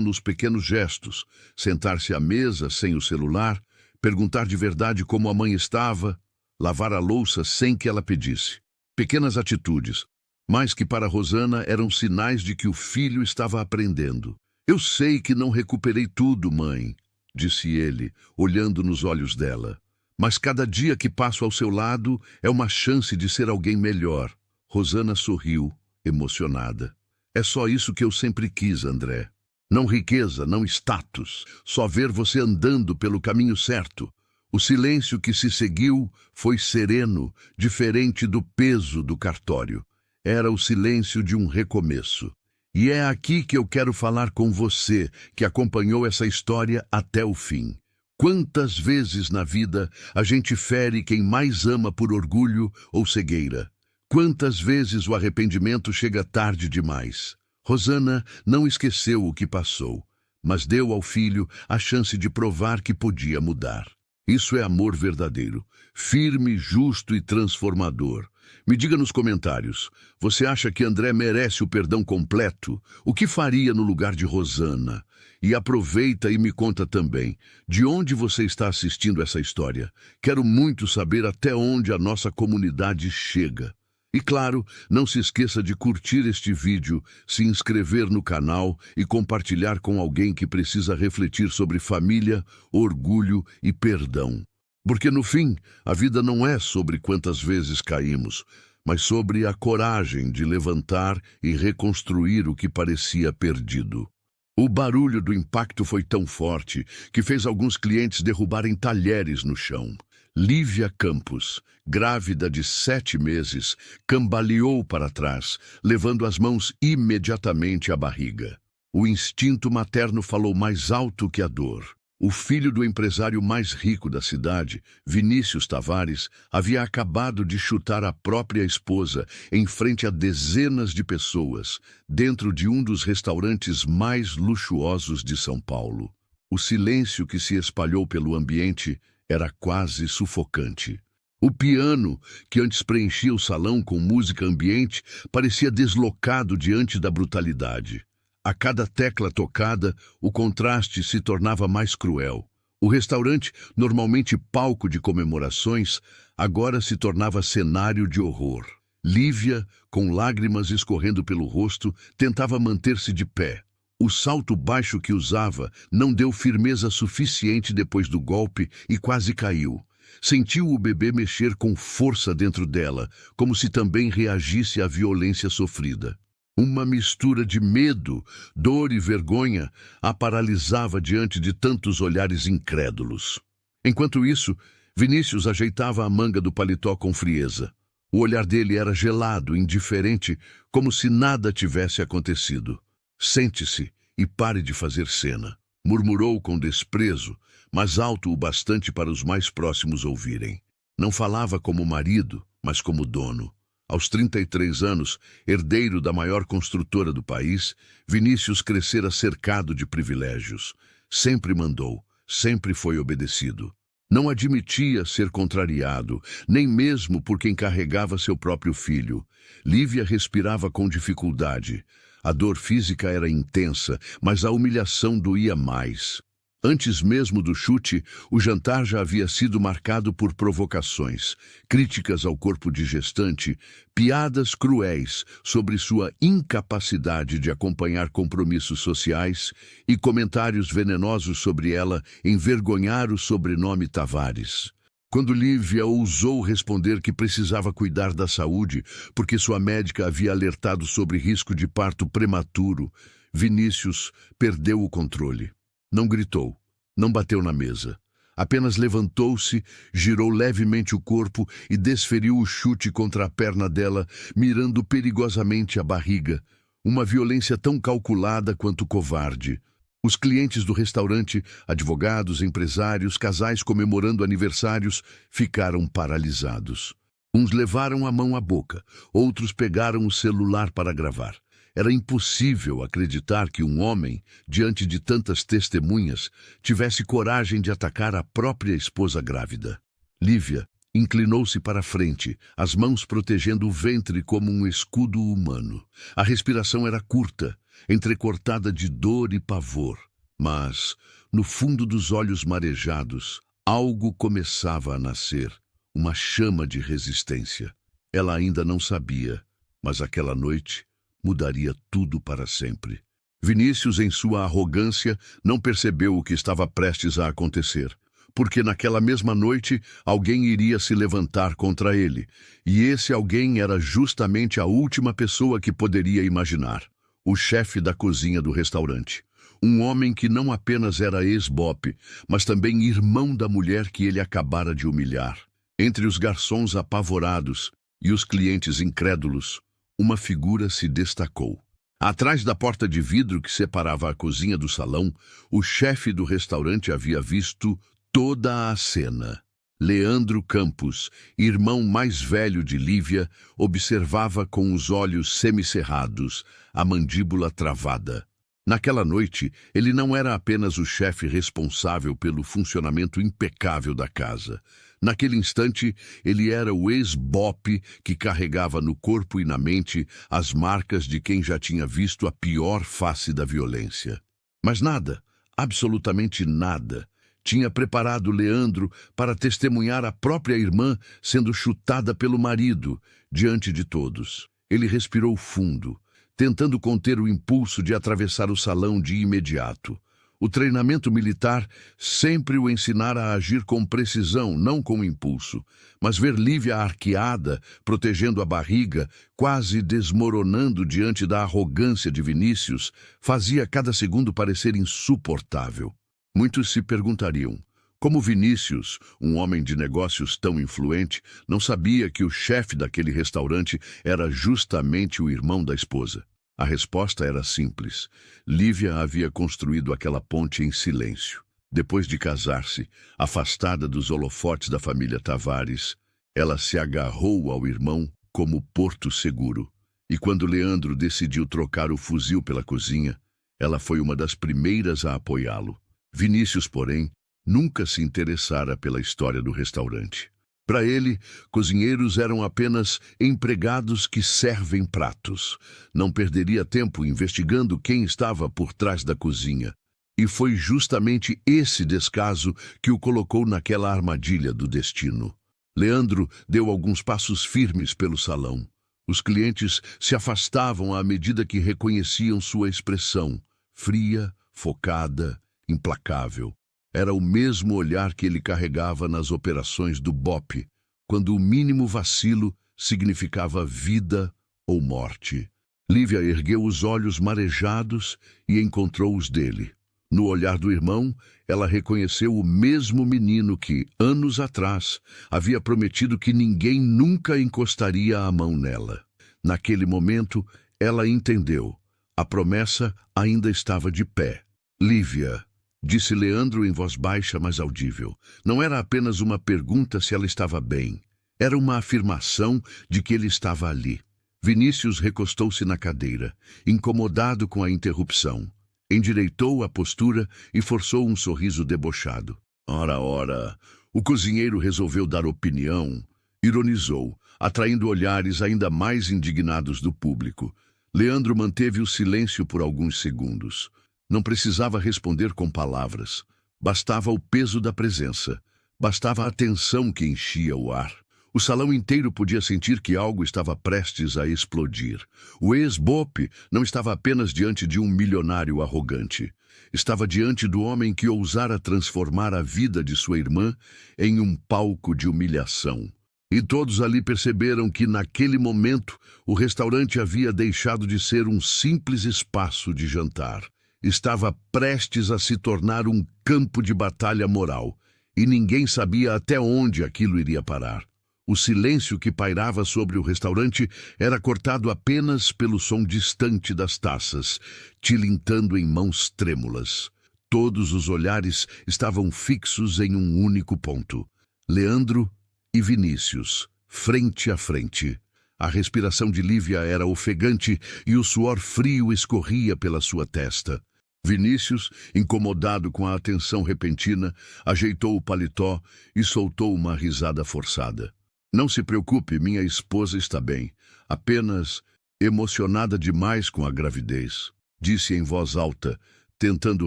S1: nos pequenos gestos: sentar-se à mesa sem o celular, perguntar de verdade como a mãe estava, lavar a louça sem que ela pedisse. Pequenas atitudes, mas que para Rosana eram sinais de que o filho estava aprendendo. "Eu sei que não recuperei tudo, mãe", disse ele, olhando nos olhos dela. "Mas cada dia que passo ao seu lado é uma chance de ser alguém melhor." Rosana sorriu, emocionada. "É só isso que eu sempre quis, André. Não riqueza, não status, só ver você andando pelo caminho certo." O silêncio que se seguiu foi sereno, diferente do peso do cartório. Era o silêncio de um recomeço. E é aqui que eu quero falar com você, que acompanhou essa história até o fim. Quantas vezes na vida a gente fere quem mais ama por orgulho ou cegueira? Quantas vezes o arrependimento chega tarde demais? Rosana não esqueceu o que passou, mas deu ao filho a chance de provar que podia mudar. Isso é amor verdadeiro, firme, justo e transformador. Me diga nos comentários, você acha que André merece o perdão completo? O que faria no lugar de Rosana? E aproveita e me conta também, de onde você está assistindo essa história? Quero muito saber até onde a nossa comunidade chega. E claro, não se esqueça de curtir este vídeo, se inscrever no canal e compartilhar com alguém que precisa refletir sobre família, orgulho e perdão. Porque no fim, a vida não é sobre quantas vezes caímos, mas sobre a coragem de levantar e reconstruir o que parecia perdido. O barulho do impacto foi tão forte que fez alguns clientes derrubarem talheres no chão. Lívia Campos, grávida de 7 meses, cambaleou para trás, levando as mãos imediatamente à barriga. O instinto materno falou mais alto que a dor. O filho do empresário mais rico da cidade, Vinícius Tavares, havia acabado de chutar a própria esposa em frente a dezenas de pessoas, dentro de um dos restaurantes mais luxuosos de São Paulo. O silêncio que se espalhou pelo ambiente era quase sufocante. O piano, que antes preenchia o salão com música ambiente, parecia deslocado diante da brutalidade. A cada tecla tocada, o contraste se tornava mais cruel. O restaurante, normalmente palco de comemorações, agora se tornava cenário de horror. Lívia, com lágrimas escorrendo pelo rosto, tentava manter-se de pé. O salto baixo que usava não deu firmeza suficiente depois do golpe e quase caiu. Sentiu o bebê mexer com força dentro dela, como se também reagisse à violência sofrida. Uma mistura de medo, dor e vergonha a paralisava diante de tantos olhares incrédulos. Enquanto isso, Vinícius ajeitava a manga do paletó com frieza. O olhar dele era gelado, indiferente, como se nada tivesse acontecido. "Sente-se e pare de fazer cena", murmurou com desprezo, mas alto o bastante para os mais próximos ouvirem. Não falava como marido, mas como dono. Aos 33 anos, herdeiro da maior construtora do país, Vinícius crescera cercado de privilégios. Sempre mandou, sempre foi obedecido. Não admitia ser contrariado, nem mesmo por quem carregava seu próprio filho. Lívia respirava com dificuldade. A dor física era intensa, mas a humilhação doía mais. Antes mesmo do chute, o jantar já havia sido marcado por provocações, críticas ao corpo de gestante, piadas cruéis sobre sua incapacidade de acompanhar compromissos sociais e comentários venenosos sobre ela envergonhar o sobrenome Tavares. Quando Lívia ousou responder que precisava cuidar da saúde porque sua médica havia alertado sobre risco de parto prematuro, Vinícius perdeu o controle. Não gritou, não bateu na mesa. Apenas levantou-se, girou levemente o corpo e desferiu o chute contra a perna dela, mirando perigosamente a barriga. Uma violência tão calculada quanto covarde. Os clientes do restaurante, advogados, empresários, casais comemorando aniversários, ficaram paralisados. Uns levaram a mão à boca, outros pegaram o celular para gravar. Era impossível acreditar que um homem, diante de tantas testemunhas, tivesse coragem de atacar a própria esposa grávida. Lívia inclinou-se para a frente, as mãos protegendo o ventre como um escudo humano. A respiração era curta, entrecortada de dor e pavor. Mas, no fundo dos olhos marejados, algo começava a nascer, uma chama de resistência. Ela ainda não sabia, mas aquela noite mudaria tudo para sempre. Vinícius, em sua arrogância, não percebeu o que estava prestes a acontecer, porque naquela mesma noite alguém iria se levantar contra ele, e esse alguém era justamente a última pessoa que poderia imaginar, o chefe da cozinha do restaurante. Um homem que não apenas era ex-bope, mas também irmão da mulher que ele acabara de humilhar. Entre os garçons apavorados e os clientes incrédulos, uma figura se destacou. Atrás da porta de vidro que separava a cozinha do salão, o chefe do restaurante havia visto toda a cena. Leandro Campos, irmão mais velho de Lívia, observava com os olhos semicerrados, a mandíbula travada. Naquela noite, ele não era apenas o chefe responsável pelo funcionamento impecável da casa. Naquele instante, ele era o ex-bope que carregava no corpo e na mente as marcas de quem já tinha visto a pior face da violência. Mas nada, absolutamente nada, tinha preparado Leandro para testemunhar a própria irmã sendo chutada pelo marido diante de todos. Ele respirou fundo, tentando conter o impulso de atravessar o salão de imediato. O treinamento militar sempre o ensinara a agir com precisão, não com impulso. Mas ver Lívia arqueada, protegendo a barriga, quase desmoronando diante da arrogância de Vinícius, fazia cada segundo parecer insuportável. Muitos se perguntariam, como Vinícius, um homem de negócios tão influente, não sabia que o chefe daquele restaurante era justamente o irmão da esposa? A resposta era simples. Lívia havia construído aquela ponte em silêncio. Depois de casar-se, afastada dos holofotes da família Tavares, ela se agarrou ao irmão como porto seguro. E quando Leandro decidiu trocar o fuzil pela cozinha, ela foi uma das primeiras a apoiá-lo. Vinícius, porém, nunca se interessara pela história do restaurante. Para ele, cozinheiros eram apenas empregados que servem pratos. Não perderia tempo investigando quem estava por trás da cozinha. E foi justamente esse descaso que o colocou naquela armadilha do destino. Leandro deu alguns passos firmes pelo salão. Os clientes se afastavam à medida que reconheciam sua expressão, fria, focada, implacável. Era o mesmo olhar que ele carregava nas operações do BOPE, quando o mínimo vacilo significava vida ou morte. Lívia ergueu os olhos marejados e encontrou os dele. No olhar do irmão, ela reconheceu o mesmo menino que, anos atrás, havia prometido que ninguém nunca encostaria a mão nela. Naquele momento, ela entendeu. A promessa ainda estava de pé. Lívia, disse Leandro em voz baixa, mas audível. Não era apenas uma pergunta se ela estava bem. Era uma afirmação de que ele estava ali. Vinícius recostou-se na cadeira, incomodado com a interrupção. Endireitou a postura e forçou um sorriso debochado. Ora, o cozinheiro resolveu dar opinião. Ironizou, atraindo olhares ainda mais indignados do público. Leandro manteve o silêncio por alguns segundos. Não precisava responder com palavras. Bastava o peso da presença. Bastava a tensão que enchia o ar. O salão inteiro podia sentir que algo estava prestes a explodir. O ex-BOPE não estava apenas diante de um milionário arrogante. Estava diante do homem que ousara transformar a vida de sua irmã em um palco de humilhação. E todos ali perceberam que, naquele momento, o restaurante havia deixado de ser um simples espaço de jantar. Estava prestes a se tornar um campo de batalha moral, e ninguém sabia até onde aquilo iria parar. O silêncio que pairava sobre o restaurante era cortado apenas pelo som distante das taças, tilintando em mãos trêmulas. Todos os olhares estavam fixos em um único ponto. Leandro e Vinícius, frente a frente. A respiração de Lívia era ofegante e o suor frio escorria pela sua testa. Vinícius, incomodado com a atenção repentina, ajeitou o paletó e soltou uma risada forçada. Não se preocupe, minha esposa está bem. Apenas emocionada demais com a gravidez, disse em voz alta, tentando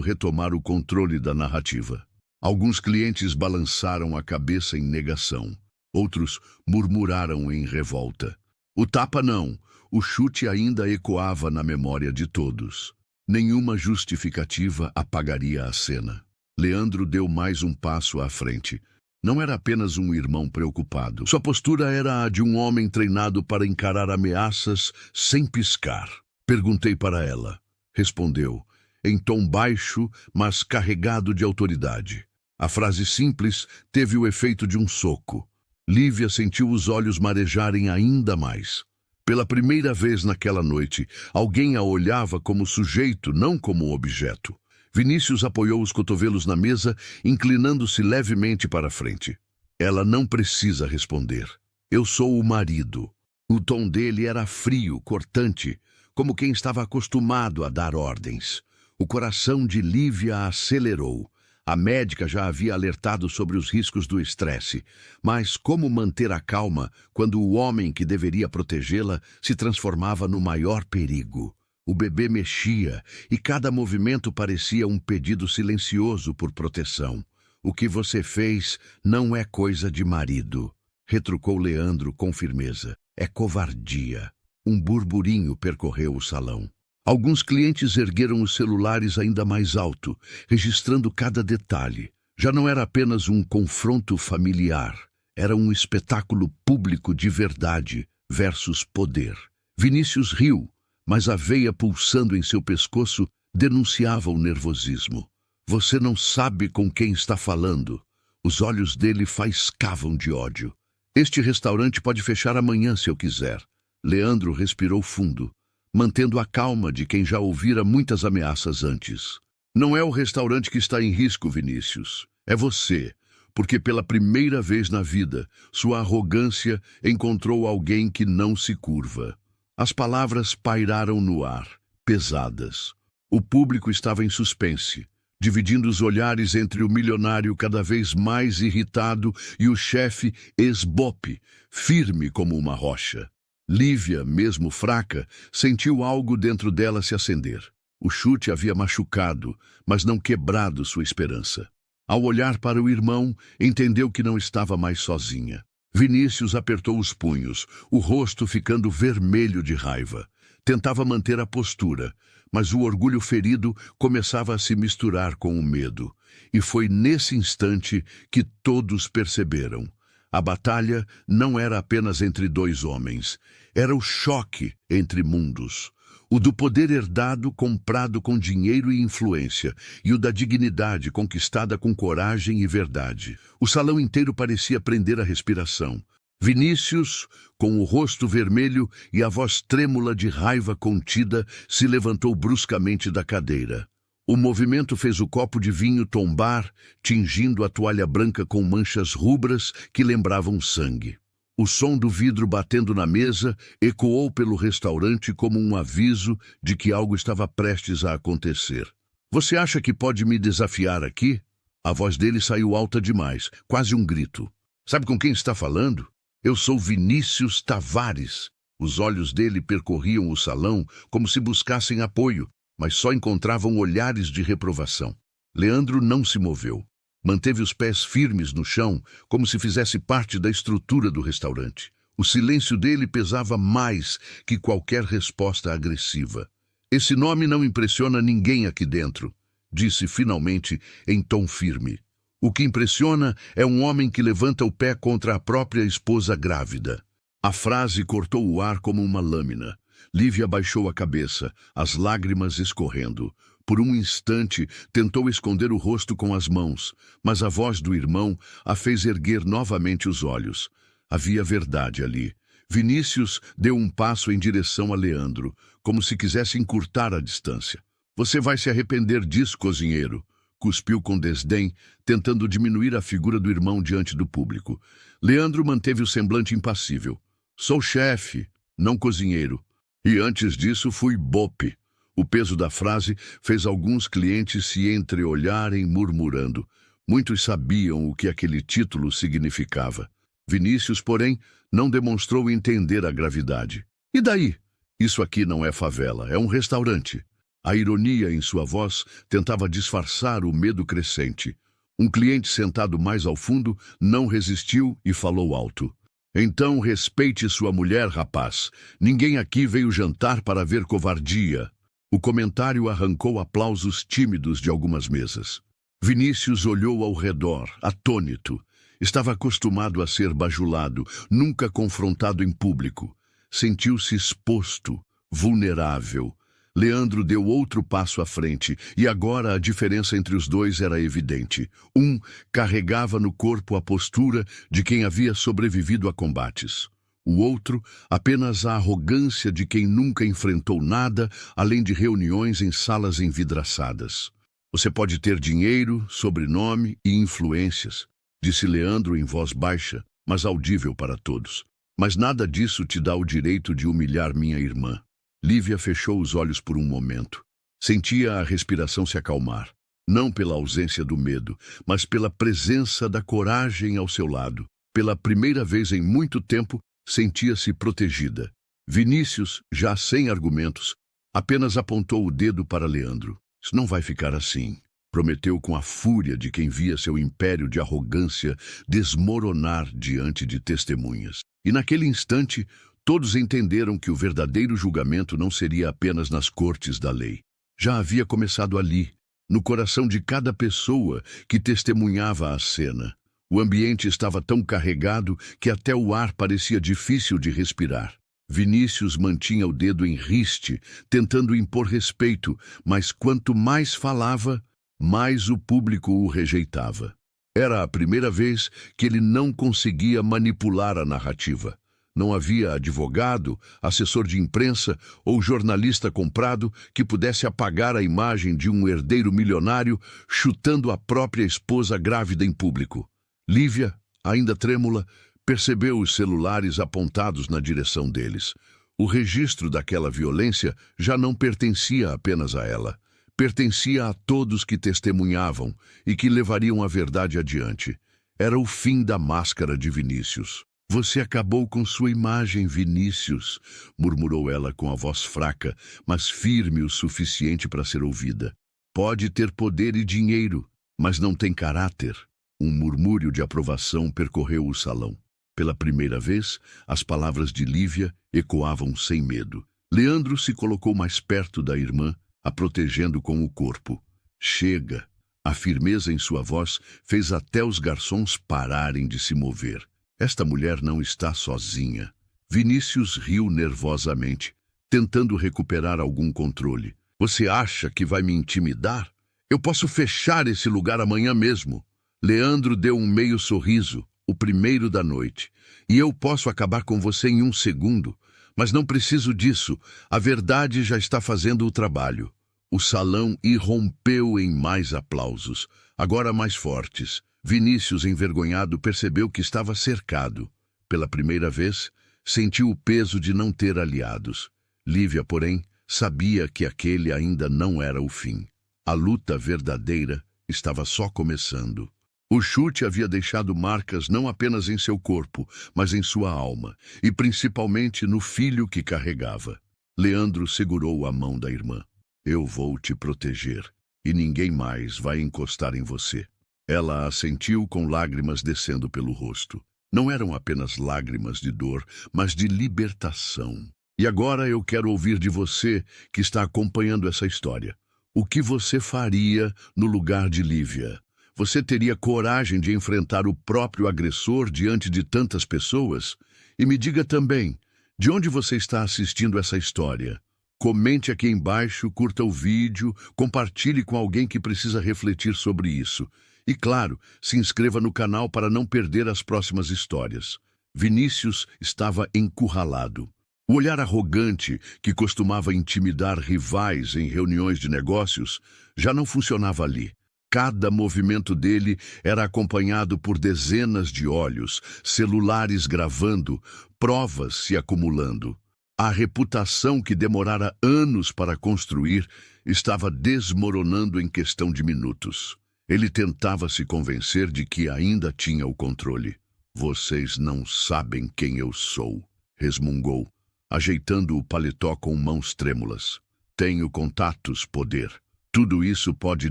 S1: retomar o controle da narrativa. Alguns clientes balançaram a cabeça em negação. Outros murmuraram em revolta. O tapa não, o chute ainda ecoava na memória de todos. Nenhuma justificativa apagaria a cena. Leandro deu mais um passo à frente. Não era apenas um irmão preocupado. Sua postura era a de um homem treinado para encarar ameaças sem piscar. Perguntei para ela. Respondeu, em tom baixo, mas carregado de autoridade. A frase simples teve o efeito de um soco. Lívia sentiu os olhos marejarem ainda mais. Pela primeira vez naquela noite, alguém a olhava como sujeito, não como objeto. Vinícius apoiou os cotovelos na mesa, inclinando-se levemente para a frente. Ela não precisa responder. Eu sou o marido. O tom dele era frio, cortante, como quem estava acostumado a dar ordens. O coração de Lívia acelerou. A médica já havia alertado sobre os riscos do estresse, mas como manter a calma quando o homem que deveria protegê-la se transformava no maior perigo? O bebê mexia e cada movimento parecia um pedido silencioso por proteção. O que você fez não é coisa de marido, retrucou Leandro com firmeza. É covardia. Um burburinho percorreu o salão. Alguns clientes ergueram os celulares ainda mais alto, registrando cada detalhe. Já não era apenas um confronto familiar, era um espetáculo público de verdade versus poder. Vinícius riu, mas a veia pulsando em seu pescoço denunciava o nervosismo. Você não sabe com quem está falando. Os olhos dele faiscavam de ódio. Este restaurante pode fechar amanhã se eu quiser. Leandro respirou fundo, mantendo a calma de quem já ouvira muitas ameaças antes. Não é o restaurante que está em risco, Vinícius. É você, porque pela primeira vez na vida, sua arrogância encontrou alguém que não se curva. As palavras pairaram no ar, pesadas. O público estava em suspense. dividindo os olhares entre o milionário cada vez mais irritado e o chefe esbope, firme como uma rocha. Lívia, mesmo fraca, sentiu algo dentro dela se acender. O chute havia machucado, mas não quebrado sua esperança. Ao olhar para o irmão, entendeu que não estava mais sozinha. Vinícius apertou os punhos, o rosto ficando vermelho de raiva. Tentava manter a postura, mas o orgulho ferido começava a se misturar com o medo. E foi nesse instante que todos perceberam. A batalha não era apenas entre dois homens, era o choque entre mundos. O do poder herdado, comprado com dinheiro e influência, e o da dignidade conquistada com coragem e verdade. O salão inteiro parecia prender a respiração. Vinícius, com o rosto vermelho e a voz trêmula de raiva contida, se levantou bruscamente da cadeira. O movimento fez o copo de vinho tombar, tingindo a toalha branca com manchas rubras que lembravam sangue. O som do vidro batendo na mesa ecoou pelo restaurante como um aviso de que algo estava prestes a acontecer. "Você acha que pode me desafiar aqui?" A voz dele saiu alta demais, quase um grito. "Sabe com quem está falando? Eu sou Vinícius Tavares." Os olhos dele percorriam o salão como se buscassem apoio, mas só encontravam olhares de reprovação. Leandro não se moveu. Manteve os pés firmes no chão, como se fizesse parte da estrutura do restaurante. O silêncio dele pesava mais que qualquer resposta agressiva. "Esse nome não impressiona ninguém aqui dentro", disse finalmente em tom firme. "O que impressiona é um homem que levanta o pé contra a própria esposa grávida." A frase cortou o ar como uma lâmina. Lívia baixou a cabeça, as lágrimas escorrendo. Por um instante, tentou esconder o rosto com as mãos, mas a voz do irmão a fez erguer novamente os olhos. Havia verdade ali. Vinícius deu um passo em direção a Leandro, como se quisesse encurtar a distância. "Você vai se arrepender disso, cozinheiro." Cuspiu com desdém, tentando diminuir a figura do irmão diante do público. Leandro manteve o semblante impassível. "Sou chefe, não cozinheiro. E antes disso fui bope." O peso da frase fez alguns clientes se entreolharem murmurando. Muitos sabiam o que aquele título significava. Vinícius, porém, não demonstrou entender a gravidade. "E daí? Isso aqui não é favela, é um restaurante." A ironia em sua voz tentava disfarçar o medo crescente. Um cliente sentado mais ao fundo não resistiu e falou alto. "Então respeite sua mulher, rapaz. Ninguém aqui veio jantar para ver covardia." O comentário arrancou aplausos tímidos de algumas mesas. Vinícius olhou ao redor, atônito. Estava acostumado a ser bajulado, nunca confrontado em público. Sentiu-se exposto, vulnerável. Leandro deu outro passo à frente, e agora a diferença entre os dois era evidente. Um carregava no corpo a postura de quem havia sobrevivido a combates. O outro, apenas a arrogância de quem nunca enfrentou nada, além de reuniões em salas envidraçadas. "Você pode ter dinheiro, sobrenome e influências", disse Leandro em voz baixa, mas audível para todos. "Mas nada disso te dá o direito de humilhar minha irmã." Lívia fechou os olhos por um momento. Sentia a respiração se acalmar, não pela ausência do medo, mas pela presença da coragem ao seu lado. Pela primeira vez em muito tempo, sentia-se protegida. Vinícius, já sem argumentos, apenas apontou o dedo para Leandro. "Isso não vai ficar assim", prometeu com a fúria de quem via seu império de arrogância desmoronar diante de testemunhas. E naquele instante, todos entenderam que o verdadeiro julgamento não seria apenas nas cortes da lei. Já havia começado ali, no coração de cada pessoa que testemunhava a cena. O ambiente estava tão carregado que até o ar parecia difícil de respirar. Vinícius mantinha o dedo em riste, tentando impor respeito, mas quanto mais falava, mais o público o rejeitava. Era a primeira vez que ele não conseguia manipular a narrativa. Não havia advogado, assessor de imprensa ou jornalista comprado que pudesse apagar a imagem de um herdeiro milionário chutando a própria esposa grávida em público. Lívia, ainda trêmula, percebeu os celulares apontados na direção deles. O registro daquela violência já não pertencia apenas a ela. Pertencia a todos que testemunhavam e que levariam a verdade adiante. Era o fim da máscara de Vinícius. Você acabou com sua imagem, Vinícius, murmurou ela com a voz fraca, mas firme o suficiente para ser ouvida. Pode ter poder e dinheiro, mas não tem caráter. Um murmúrio de aprovação percorreu o salão. Pela primeira vez, as palavras de Lívia ecoavam sem medo. Leandro se colocou mais perto da irmã, a protegendo com o corpo. Chega! A firmeza em sua voz fez até os garçons pararem de se mover. Esta mulher não está sozinha. Vinícius riu nervosamente, tentando recuperar algum controle. Você acha que vai me intimidar? Eu posso fechar esse lugar amanhã mesmo. Leandro deu um meio sorriso, o primeiro da noite. E eu posso acabar com você em 1 segundo. Mas não preciso disso. A verdade já está fazendo o trabalho. O salão irrompeu em mais aplausos, agora mais fortes. Vinícius, envergonhado, percebeu que estava cercado. Pela primeira vez, sentiu o peso de não ter aliados. Lívia, porém, sabia que aquele ainda não era o fim. A luta verdadeira estava só começando. O chute havia deixado marcas não apenas em seu corpo, mas em sua alma, e principalmente no filho que carregava. Leandro segurou a mão da irmã. Eu vou te proteger, e ninguém mais vai encostar em você. Ela assentiu com lágrimas descendo pelo rosto. Não eram apenas lágrimas de dor, mas de libertação. E agora eu quero ouvir de você, que está acompanhando essa história. O que você faria no lugar de Lívia? Você teria coragem de enfrentar o próprio agressor diante de tantas pessoas? E me diga também, de onde você está assistindo essa história? Comente aqui embaixo, curta o vídeo, compartilhe com alguém que precisa refletir sobre isso. E claro, se inscreva no canal para não perder as próximas histórias. Vinícius estava encurralado. O olhar arrogante, que costumava intimidar rivais em reuniões de negócios, já não funcionava ali. Cada movimento dele era acompanhado por dezenas de olhos, celulares gravando, provas se acumulando. A reputação que demorara anos para construir estava desmoronando em questão de minutos. Ele tentava se convencer de que ainda tinha o controle. Vocês não sabem quem eu sou, resmungou, ajeitando o paletó com mãos trêmulas. Tenho contatos, poder. Tudo isso pode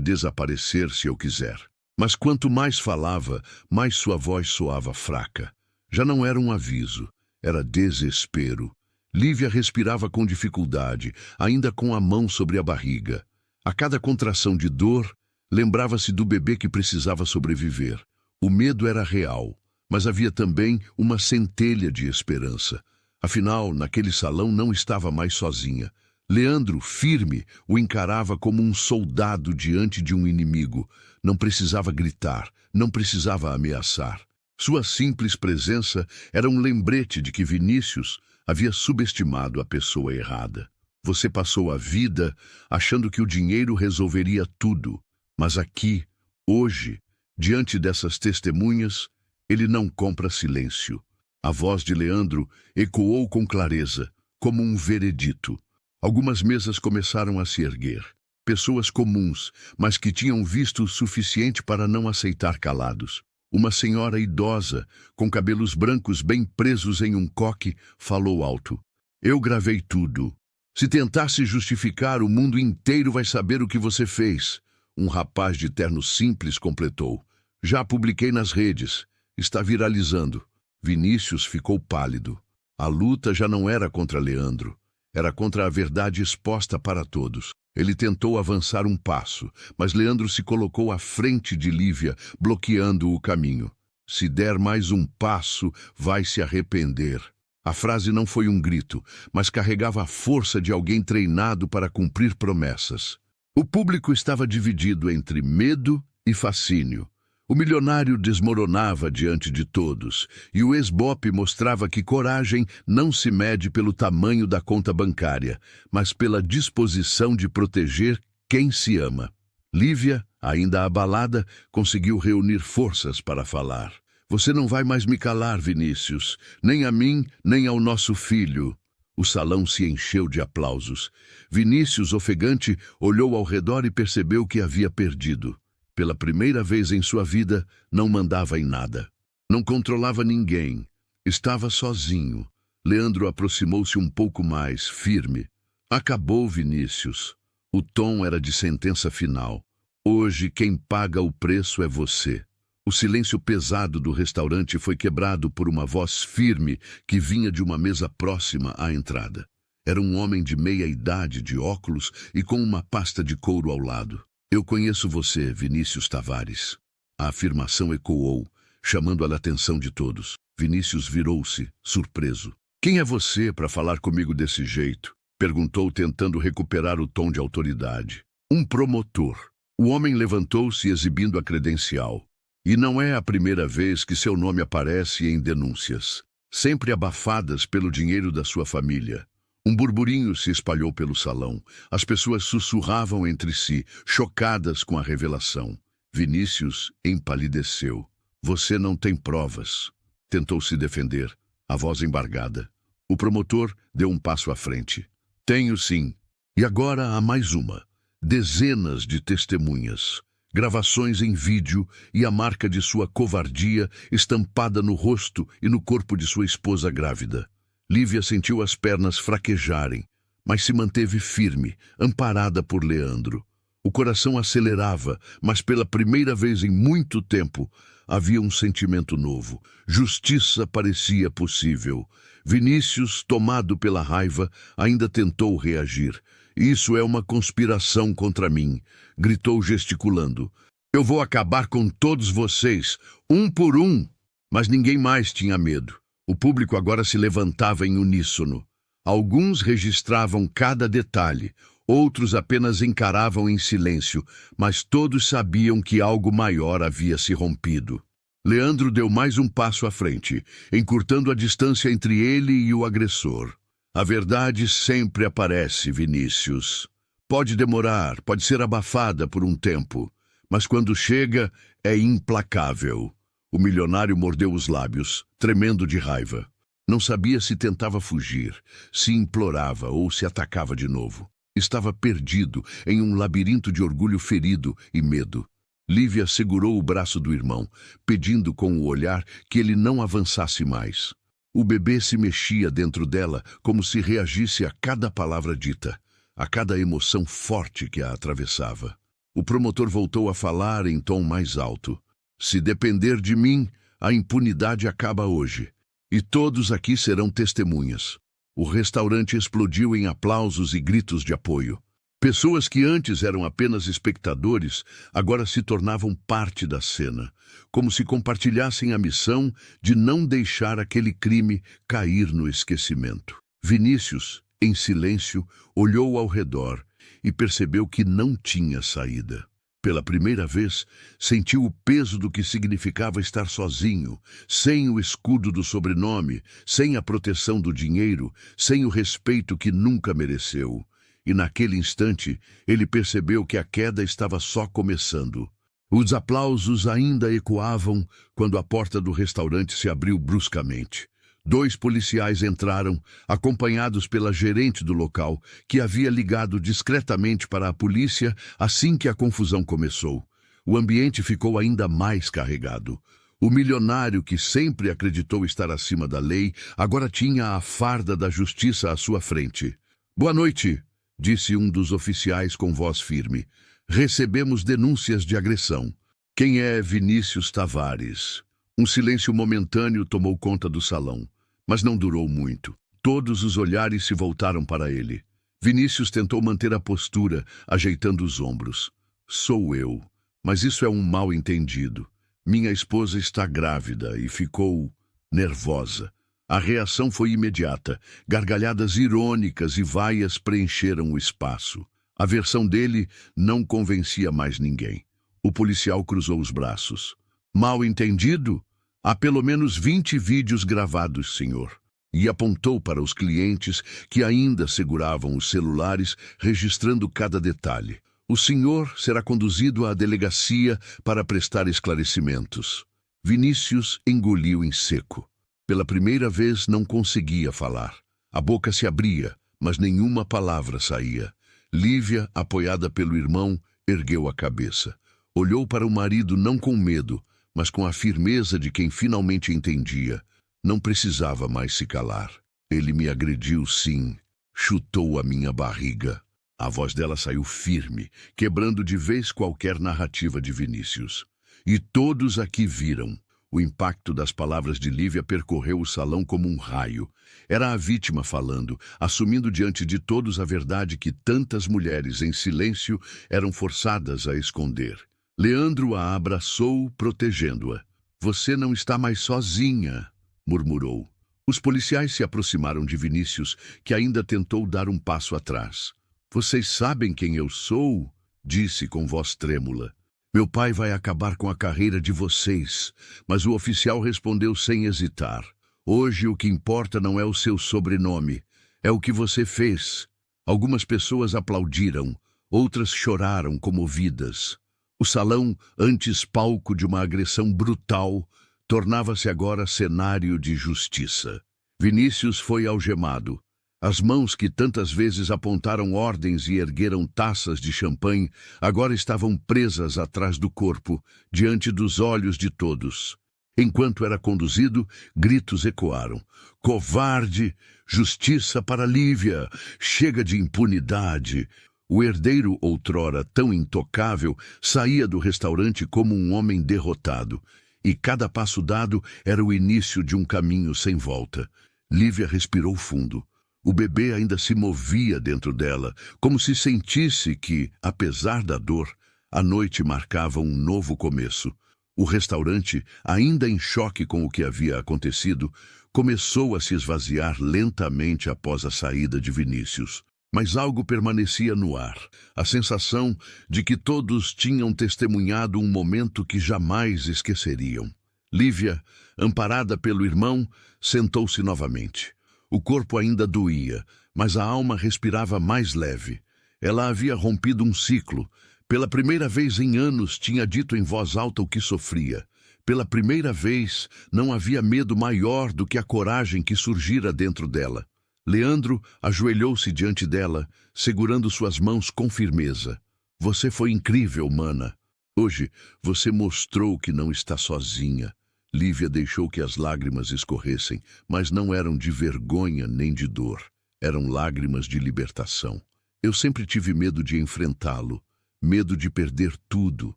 S1: desaparecer se eu quiser. Mas quanto mais falava, mais sua voz soava fraca. Já não era um aviso, era desespero. Lívia respirava com dificuldade, ainda com a mão sobre a barriga. A cada contração de dor, lembrava-se do bebê que precisava sobreviver. O medo era real, mas havia também uma centelha de esperança. Afinal, naquele salão não estava mais sozinha. Leandro, firme, o encarava como um soldado diante de um inimigo. Não precisava gritar, não precisava ameaçar. Sua simples presença era um lembrete de que Vinícius havia subestimado a pessoa errada. Você passou a vida achando que o dinheiro resolveria tudo, mas aqui, hoje, diante dessas testemunhas, ele não compra silêncio. A voz de Leandro ecoou com clareza, como um veredito. Algumas mesas começaram a se erguer. Pessoas comuns, mas que tinham visto o suficiente para não aceitar calados. Uma senhora idosa, com cabelos brancos bem presos em um coque, falou alto. Eu gravei tudo. Se tentasse justificar, o mundo inteiro vai saber o que você fez. Um rapaz de terno simples completou. Já publiquei nas redes. Está viralizando. Vinícius ficou pálido. A luta já não era contra Leandro. Era contra a verdade exposta para todos. Ele tentou avançar um passo, mas Leandro se colocou à frente de Lívia, bloqueando o caminho. Se der mais um passo, vai se arrepender. A frase não foi um grito, mas carregava a força de alguém treinado para cumprir promessas. O público estava dividido entre medo e fascínio. O milionário desmoronava diante de todos, e o ex-bope mostrava que coragem não se mede pelo tamanho da conta bancária, mas pela disposição de proteger quem se ama. Lívia, ainda abalada, conseguiu reunir forças para falar. Você não vai mais me calar, Vinícius, nem a mim, nem ao nosso filho. O salão se encheu de aplausos. Vinícius, ofegante, olhou ao redor e percebeu que havia perdido. Pela primeira vez em sua vida, não mandava em nada. Não controlava ninguém. Estava sozinho. Leandro aproximou-se um pouco mais, firme. Acabou, Vinícius. O tom era de sentença final. Hoje quem paga o preço é você. O silêncio pesado do restaurante foi quebrado por uma voz firme que vinha de uma mesa próxima à entrada. Era um homem de meia idade, de óculos e com uma pasta de couro ao lado. Eu conheço você, Vinícius Tavares. A afirmação ecoou, chamando a atenção de todos. Vinícius virou-se, surpreso. Quem é você para falar comigo desse jeito? Perguntou, tentando recuperar o tom de autoridade. Um promotor. O homem levantou-se, exibindo a credencial. E não é a primeira vez que seu nome aparece em denúncias, sempre abafadas pelo dinheiro da sua família. Um burburinho se espalhou pelo salão. As pessoas sussurravam entre si, chocadas com a revelação. Vinícius empalideceu. Você não tem provas. Tentou se defender, a voz embargada. O promotor deu um passo à frente. Tenho sim. E agora há mais uma. Dezenas de testemunhas. Gravações em vídeo e a marca de sua covardia estampada no rosto e no corpo de sua esposa grávida. Lívia sentiu as pernas fraquejarem, mas se manteve firme, amparada por Leandro. O coração acelerava, mas pela primeira vez em muito tempo havia um sentimento novo. Justiça parecia possível. Vinícius, tomado pela raiva, ainda tentou reagir. Isso é uma conspiração contra mim, gritou gesticulando. Eu vou acabar com todos vocês, um por um. Mas ninguém mais tinha medo. O público agora se levantava em uníssono. Alguns registravam cada detalhe, outros apenas encaravam em silêncio, mas todos sabiam que algo maior havia se rompido. Leandro deu mais um passo à frente, encurtando a distância entre ele e o agressor. A verdade sempre aparece, Vinícius. Pode demorar, pode ser abafada por um tempo, mas quando chega, é implacável. O milionário mordeu os lábios, tremendo de raiva. Não sabia se tentava fugir, se implorava ou se atacava de novo. Estava perdido em um labirinto de orgulho ferido e medo. Lívia segurou o braço do irmão, pedindo com o olhar que ele não avançasse mais. O bebê se mexia dentro dela como se reagisse a cada palavra dita, a cada emoção forte que a atravessava. O promotor voltou a falar em tom mais alto. Se depender de mim, a impunidade acaba hoje. E todos aqui serão testemunhas. O restaurante explodiu em aplausos e gritos de apoio. Pessoas que antes eram apenas espectadores, agora se tornavam parte da cena, como se compartilhassem a missão de não deixar aquele crime cair no esquecimento. Vinícius, em silêncio, olhou ao redor e percebeu que não tinha saída. Pela primeira vez, sentiu o peso do que significava estar sozinho, sem o escudo do sobrenome, sem a proteção do dinheiro, sem o respeito que nunca mereceu. E naquele instante, ele percebeu que a queda estava só começando. Os aplausos ainda ecoavam quando a porta do restaurante se abriu bruscamente. 2 policiais entraram, acompanhados pela gerente do local, que havia ligado discretamente para a polícia assim que a confusão começou. O ambiente ficou ainda mais carregado. O milionário, que sempre acreditou estar acima da lei, agora tinha a farda da justiça à sua frente. Boa noite, disse um dos oficiais com voz firme. Recebemos denúncias de agressão. Quem é Vinícius Tavares? Um silêncio momentâneo tomou conta do salão, mas não durou muito. Todos os olhares se voltaram para ele. Vinícius tentou manter a postura, ajeitando os ombros. Sou eu, mas isso é um mal-entendido. Minha esposa está grávida e ficou nervosa. A reação foi imediata. Gargalhadas irônicas e vaias preencheram o espaço. A versão dele não convencia mais ninguém. O policial cruzou os braços. Mal entendido? Há pelo menos 20 vídeos gravados, senhor. E apontou para os clientes que ainda seguravam os celulares, registrando cada detalhe. O senhor será conduzido à delegacia para prestar esclarecimentos. Vinícius engoliu em seco. Pela primeira vez não conseguia falar. A boca se abria, mas nenhuma palavra saía. Lívia, apoiada pelo irmão, ergueu a cabeça. Olhou para o marido não com medo, mas com a firmeza de quem finalmente entendia. Não precisava mais se calar. Ele me agrediu, sim. Chutou a minha barriga. A voz dela saiu firme, quebrando de vez qualquer narrativa de Vinícius. E todos aqui viram. O impacto das palavras de Lívia percorreu o salão como um raio. Era a vítima falando, assumindo diante de todos a verdade que tantas mulheres, em silêncio, eram forçadas a esconder. Leandro a abraçou, protegendo-a. "Você não está mais sozinha", murmurou. Os policiais se aproximaram de Vinícius, que ainda tentou dar um passo atrás. "Vocês sabem quem eu sou?", disse com voz trêmula. "Meu pai vai acabar com a carreira de vocês", mas o oficial respondeu sem hesitar. "Hoje o que importa não é o seu sobrenome, é o que você fez." Algumas pessoas aplaudiram, outras choraram comovidas. O salão, antes palco de uma agressão brutal, tornava-se agora cenário de justiça. Vinícius foi algemado. As mãos que tantas vezes apontaram ordens e ergueram taças de champanhe agora estavam presas atrás do corpo, diante dos olhos de todos. Enquanto era conduzido, gritos ecoaram. "Covarde! Justiça para Lívia! Chega de impunidade!" O herdeiro, outrora tão intocável, saía do restaurante como um homem derrotado. E cada passo dado era o início de um caminho sem volta. Lívia respirou fundo. O bebê ainda se movia dentro dela, como se sentisse que, apesar da dor, a noite marcava um novo começo. O restaurante, ainda em choque com o que havia acontecido, começou a se esvaziar lentamente após a saída de Vinícius. Mas algo permanecia no ar, a sensação de que todos tinham testemunhado um momento que jamais esqueceriam. Lívia, amparada pelo irmão, sentou-se novamente. O corpo ainda doía, mas a alma respirava mais leve. Ela havia rompido um ciclo. Pela primeira vez em anos tinha dito em voz alta o que sofria. Pela primeira vez não havia medo maior do que a coragem que surgira dentro dela. Leandro ajoelhou-se diante dela, segurando suas mãos com firmeza. "Você foi incrível, mana. Hoje você mostrou que não está sozinha." Lívia deixou que as lágrimas escorressem, mas não eram de vergonha nem de dor. Eram lágrimas de libertação. "Eu sempre tive medo de enfrentá-lo, medo de perder tudo,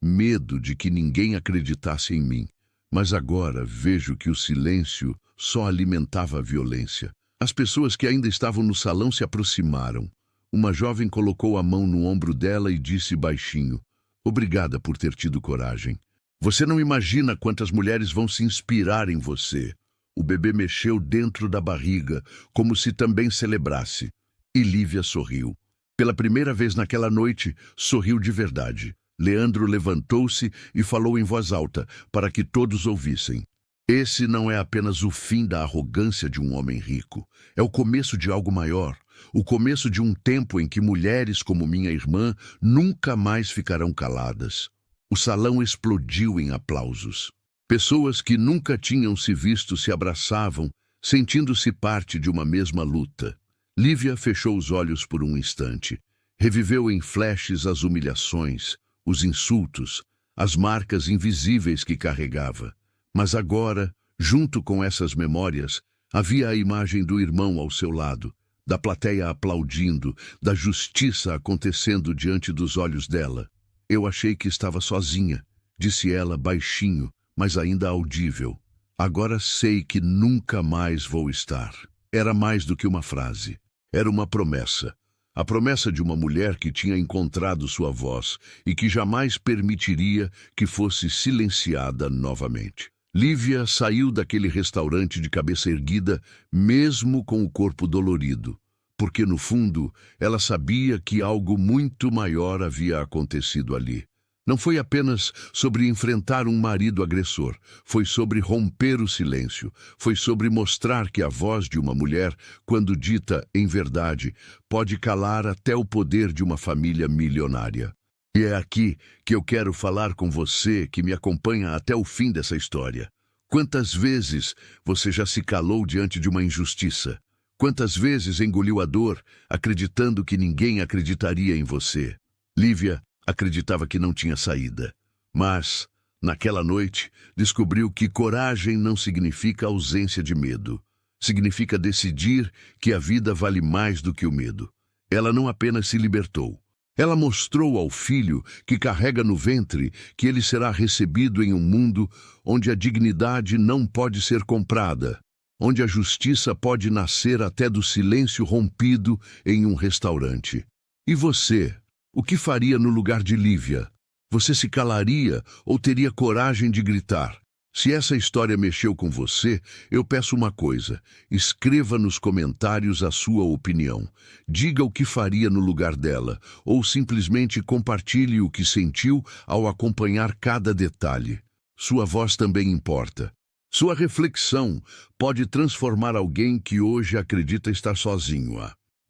S1: medo de que ninguém acreditasse em mim. Mas agora vejo que o silêncio só alimentava a violência." As pessoas que ainda estavam no salão se aproximaram. Uma jovem colocou a mão no ombro dela e disse baixinho: "Obrigada por ter tido coragem. Você não imagina quantas mulheres vão se inspirar em você." O bebê mexeu dentro da barriga, como se também celebrasse. E Lívia sorriu. Pela primeira vez naquela noite, sorriu de verdade. Leandro levantou-se e falou em voz alta, para que todos ouvissem. "Esse não é apenas o fim da arrogância de um homem rico. É o começo de algo maior. O começo de um tempo em que mulheres como minha irmã nunca mais ficarão caladas." O salão explodiu em aplausos. Pessoas que nunca tinham se visto se abraçavam, sentindo-se parte de uma mesma luta. Lívia fechou os olhos por um instante. Reviveu em flashes as humilhações, os insultos, as marcas invisíveis que carregava. Mas agora, junto com essas memórias, havia a imagem do irmão ao seu lado, da plateia aplaudindo, da justiça acontecendo diante dos olhos dela. "Eu achei que estava sozinha", disse ela baixinho, mas ainda audível. "Agora sei que nunca mais vou estar." Era mais do que uma frase. Era uma promessa. A promessa de uma mulher que tinha encontrado sua voz e que jamais permitiria que fosse silenciada novamente. Lívia saiu daquele restaurante de cabeça erguida, mesmo com o corpo dolorido, porque no fundo ela sabia que algo muito maior havia acontecido ali. Não foi apenas sobre enfrentar um marido agressor, foi sobre romper o silêncio, foi sobre mostrar que a voz de uma mulher, quando dita em verdade, pode calar até o poder de uma família milionária. E é aqui que eu quero falar com você que me acompanha até o fim dessa história. Quantas vezes você já se calou diante de uma injustiça? Quantas vezes engoliu a dor, acreditando que ninguém acreditaria em você? Lívia acreditava que não tinha saída. Mas, naquela noite, descobriu que coragem não significa ausência de medo. Significa decidir que a vida vale mais do que o medo. Ela não apenas se libertou. Ela mostrou ao filho que carrega no ventre que ele será recebido em um mundo onde a dignidade não pode ser comprada, onde a justiça pode nascer até do silêncio rompido em um restaurante. E você, o que faria no lugar de Lívia? Você se calaria ou teria coragem de gritar? Se essa história mexeu com você, eu peço uma coisa: escreva nos comentários a sua opinião. Diga o que faria no lugar dela, ou simplesmente compartilhe o que sentiu ao acompanhar cada detalhe. Sua voz também importa. Sua reflexão pode transformar alguém que hoje acredita estar sozinho.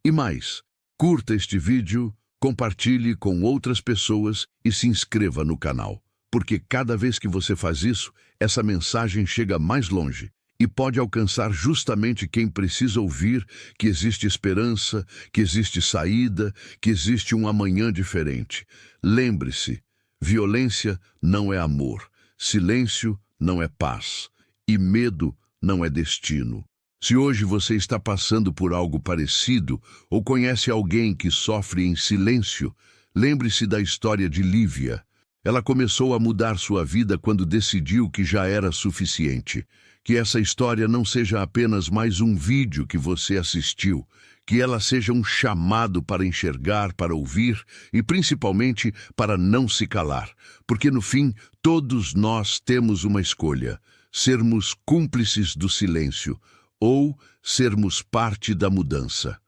S1: E mais, curta este vídeo, compartilhe com outras pessoas e se inscreva no canal. Porque cada vez que você faz isso, essa mensagem chega mais longe e pode alcançar justamente quem precisa ouvir que existe esperança, que existe saída, que existe um amanhã diferente. Lembre-se, violência não é amor, silêncio não é paz e medo não é destino. Se hoje você está passando por algo parecido ou conhece alguém que sofre em silêncio, lembre-se da história de Lívia. Ela começou a mudar sua vida quando decidiu que já era suficiente. Que essa história não seja apenas mais um vídeo que você assistiu, que ela seja um chamado para enxergar, para ouvir e principalmente para não se calar. Porque no fim, todos nós temos uma escolha: sermos cúmplices do silêncio ou sermos parte da mudança.